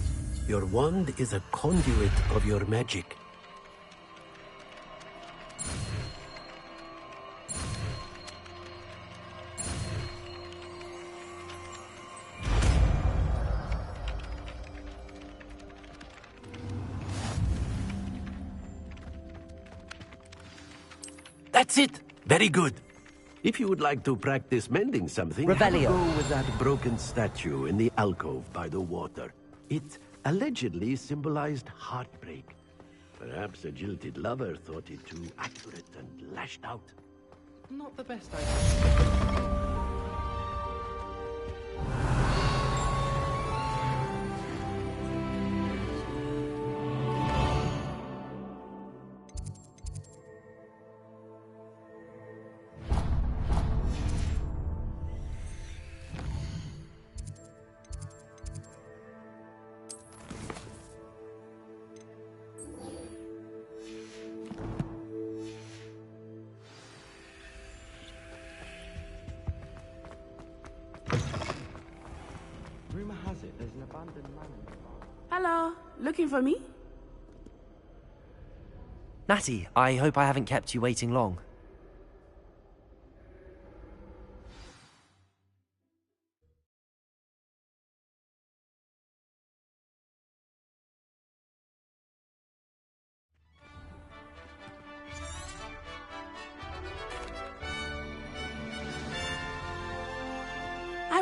your wand is a conduit of your magic. That's it! Very good. If you would like to practice mending something, Revelio. have a go with that broken statue in the alcove by the water. It allegedly symbolized heartbreak. Perhaps a jilted lover thought it too accurate and lashed out. Not the best idea. Rumor has it there's an abandoned manor. Hello, looking for me? Natty, I hope I haven't kept you waiting long.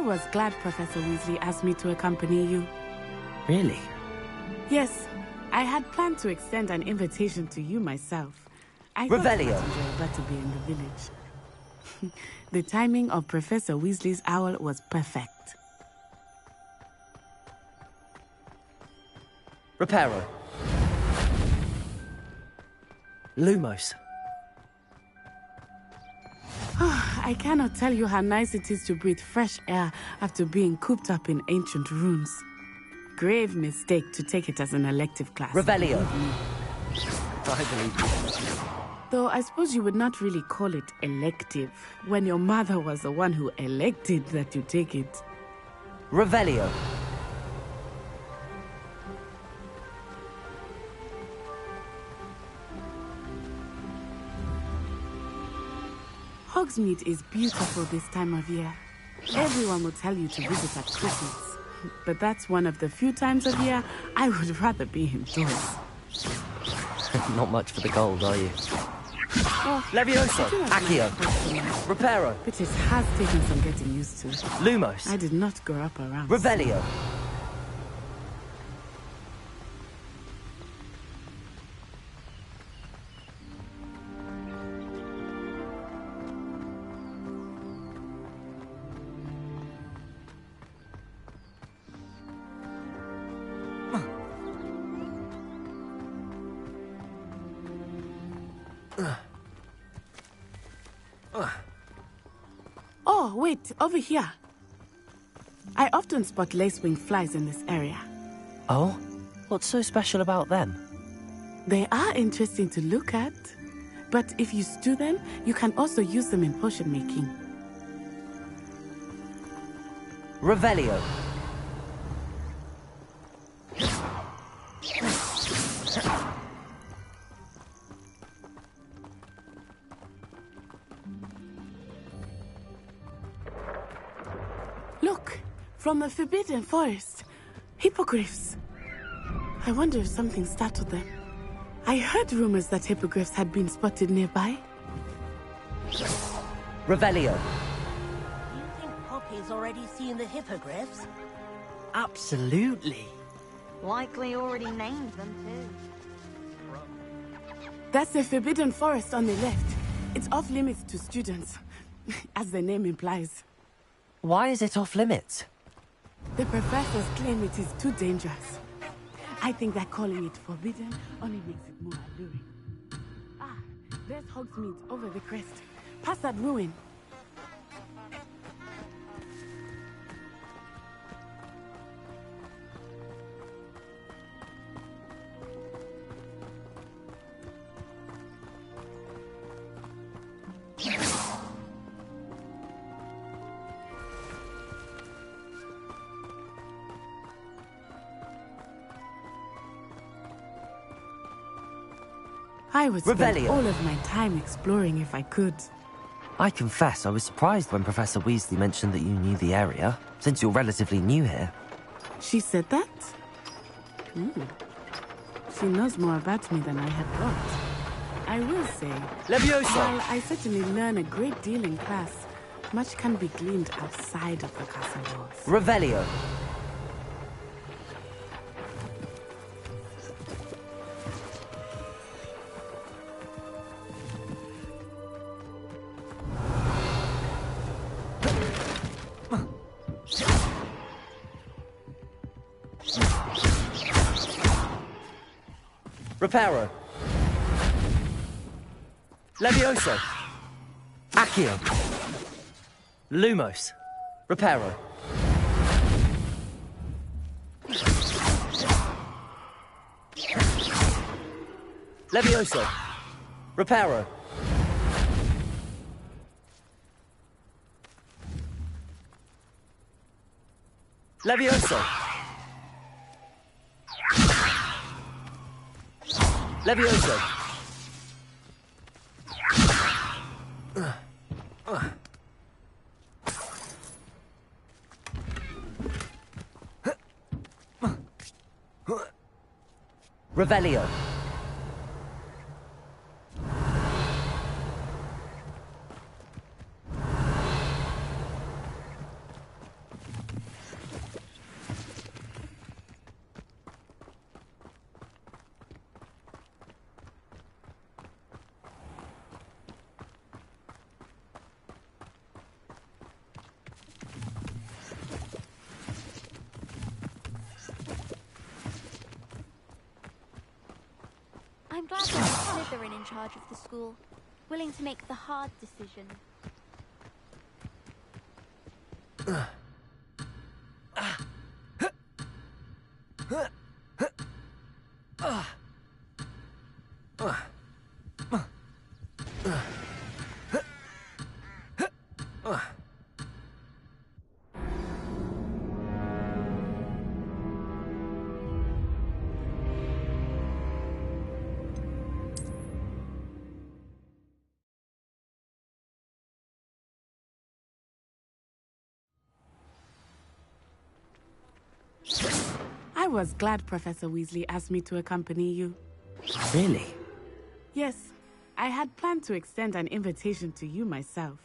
I was glad Professor Weasley asked me to accompany you. Really? Yes, I had planned to extend an invitation to you myself. I thought Revelio. it would enjoy better be in the village. The timing of Professor Weasley's owl was perfect. Reparo. Lumos. I cannot tell you how nice it is to breathe fresh air after being cooped up in ancient ruins. Grave mistake to take it as an elective class. Revelio. I believe you. Though I suppose you would not really call it elective when your mother was the one who elected that you take it. Revelio. Hogsmeade is beautiful this time of year. Everyone will tell you to visit at Christmas. But that's one of the few times of year I would rather be indoors. Not much for the gold, are you? Oh, Levioso, Accio, Reparo. But it has taken some getting used to. Lumos. I did not grow up around. Revelio. Oh, wait, over here. I often spot lacewing flies in this area. Oh? What's so special about them? They are interesting to look at, but if you stew them, you can also use them in potion making. Revelio. Look, from the Forbidden Forest. Hippogriffs. I wonder if something startled them. I heard rumors that hippogriffs had been spotted nearby. Revelio. You think Poppy's already seen the hippogriffs? Absolutely. Likely already named them too. That's the Forbidden Forest on the left. It's off limits to students, as the name implies. Why is it off limits? The professors claim it is too dangerous. I think that calling it forbidden only makes it more alluring. Ah, there's Hogsmeade over the crest. Past that ruin. I would spend all of my time exploring if I could. I confess I was surprised when Professor Weasley mentioned that you knew the area, since you're relatively new here. She said that? She knows more about me than I had thought. I will say, Levioso! While I certainly learn a great deal in class, much can be gleaned outside of the castle walls. Revelio. Reparo. Levioso. Accio. Lumos. Reparo. Levioso. Reparo. Levioso. Levioso. Revelio. I'm glad there's a Slytherin in charge of the school, willing to make the hard decision. was glad Professor Weasley asked me to accompany you. Really? Yes, I had planned to extend an invitation to you myself.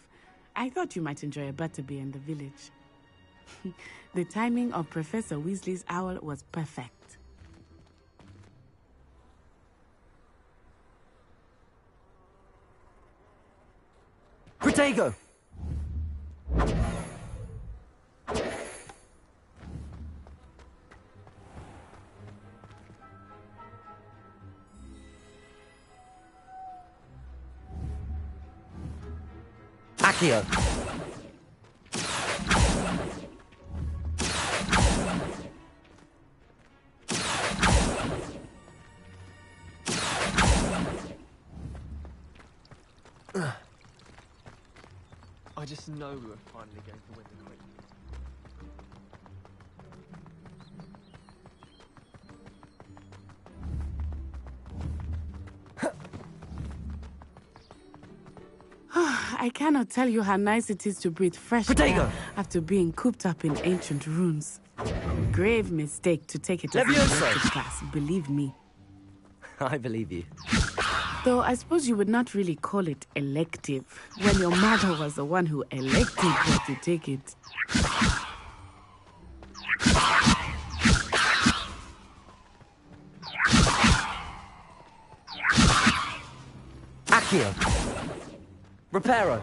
I thought you might enjoy a butterbeer in the village. The timing of Professor Weasley's owl was perfect. Protego! Accio! I just know we were finally going to win the quiz. I cannot tell you how nice it is to breathe fresh air after being cooped up in ancient ruins. Grave mistake to take it as an elective class, believe me. I believe you. Though I suppose you would not really call it elective when your mother was the one who elected you to take it. Accio! Reparo!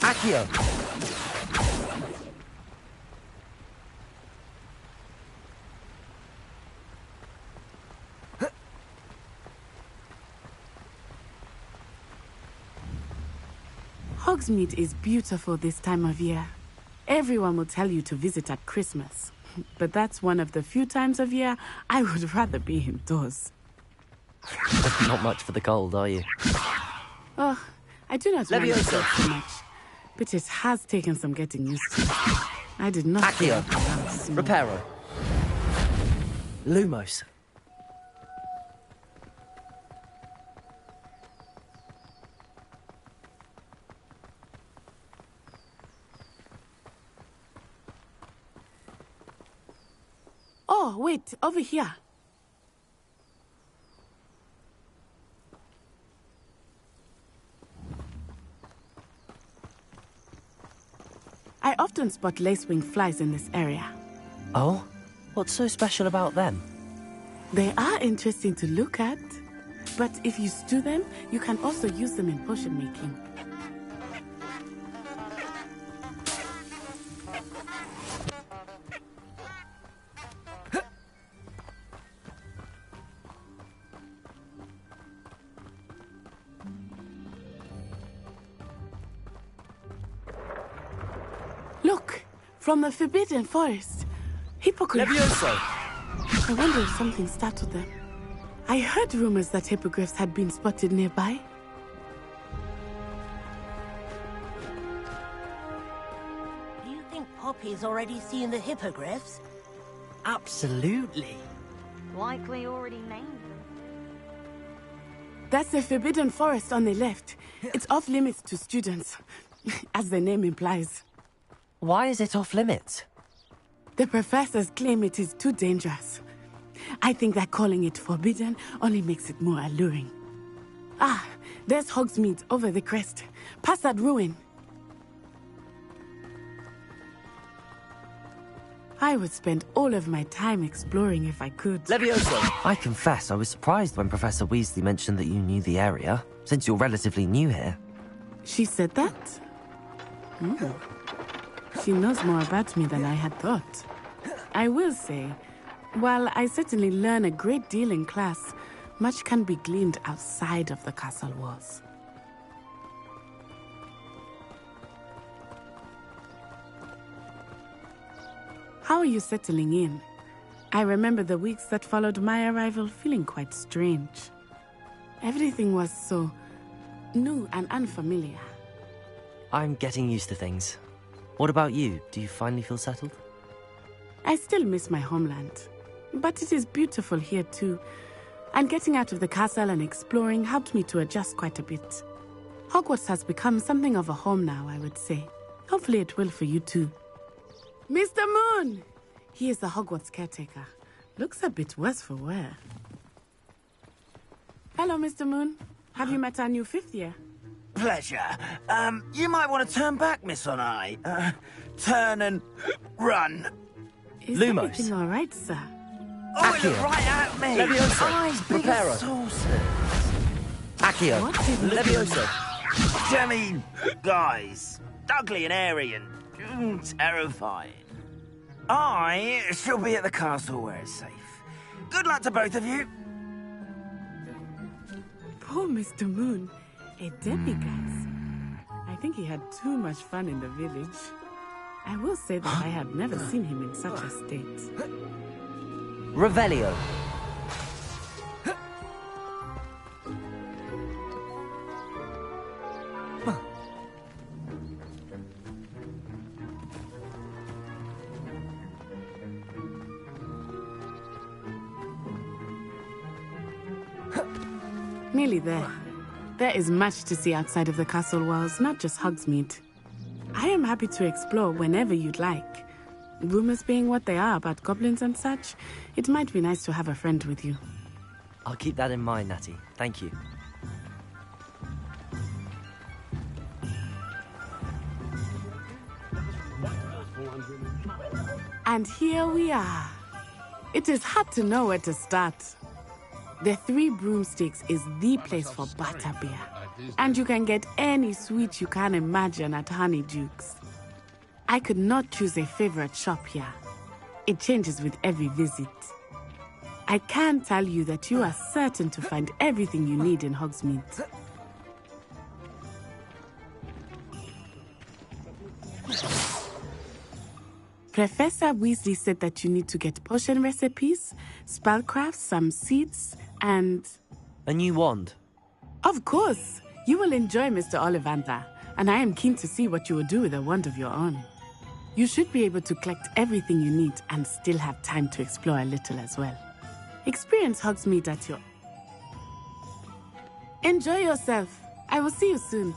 Accio! Hogsmeade is beautiful this time of year. Everyone will tell you to visit at Christmas. But that's one of the few times of year I would rather be indoors. Not much for the cold, are you? Oh, I do not mind it so much. But it has taken some getting used to. I did not Accio! Reparo! Lumos! Oh, wait, over here. I often spot lacewing flies in this area. Oh? What's so special about them? They are interesting to look at. But if you stew them, you can also use them in potion making. Look, from the Forbidden Forest. Hippogriffs. Levioso! I wonder if something startled them. I heard rumors that hippogriffs had been spotted nearby. Do you think Poppy's already seen the hippogriffs? Absolutely. Likely already named them. That's the Forbidden Forest on the left. It's off limits to students, as the name implies. Why is it off limits? The professors claim it is too dangerous. I think that calling it forbidden only makes it more alluring. Ah, there's Hogsmeade over the crest. Past that ruin. I would spend all of my time exploring if I could. Levioso! I confess, I was surprised when Professor Weasley mentioned that you knew the area, since you're relatively new here. She said that? She knows more about me than I had thought. I will say, while I certainly learn a great deal in class, much can be gleaned outside of the castle walls. How are you settling in? I remember the weeks that followed my arrival feeling quite strange. Everything was so new and unfamiliar. I'm getting used to things. What about you? Do you finally feel settled? I still miss my homeland, but it is beautiful here too. And getting out of the castle and exploring helped me to adjust quite a bit. Hogwarts has become something of a home now, I would say. Hopefully it will for you too. Mr. Moon! He is the Hogwarts caretaker. Looks a bit worse for wear. Hello, Mr. Moon. Have you met our new 5th year? Pleasure. You might want to turn back, Miss Onai. Turn and run. Is Lumos. everything all right, sir? Oh, it looked right at me. Leviosa. Eyes big Reparo. as saucers. Accio. What did Leviosa. Jemmy, guys. Ugly and airy and terrifying. I shall be at the castle where it's safe. Good luck to both of you. Poor Mr. Moon. A demiguise. I think he had too much fun in the village. I will say that I have never seen him in such a state. Revelio. Nearly there. There is much to see outside of the castle walls, not just Hogsmeade. I am happy to explore whenever you'd like. Rumors being what they are about goblins and such, it might be nice to have a friend with you. I'll keep that in mind, Natty. Thank you. And here we are. It is hard to know where to start. The Three Broomsticks is the place for butterbeer. And you can get any sweet you can imagine at Honeydukes. I could not choose a favorite shop here. It changes with every visit. I can tell you that you are certain to find everything you need in Hogsmeade. Professor Weasley said that you need to get potion recipes, spellcrafts, some seeds, and... A new wand? Of course! You will enjoy Mr. Ollivander, and I am keen to see what you will do with a wand of your own. You should be able to collect everything you need and still have time to explore a little as well. Experience Hogsmeade at your... Enjoy yourself. I will see you soon.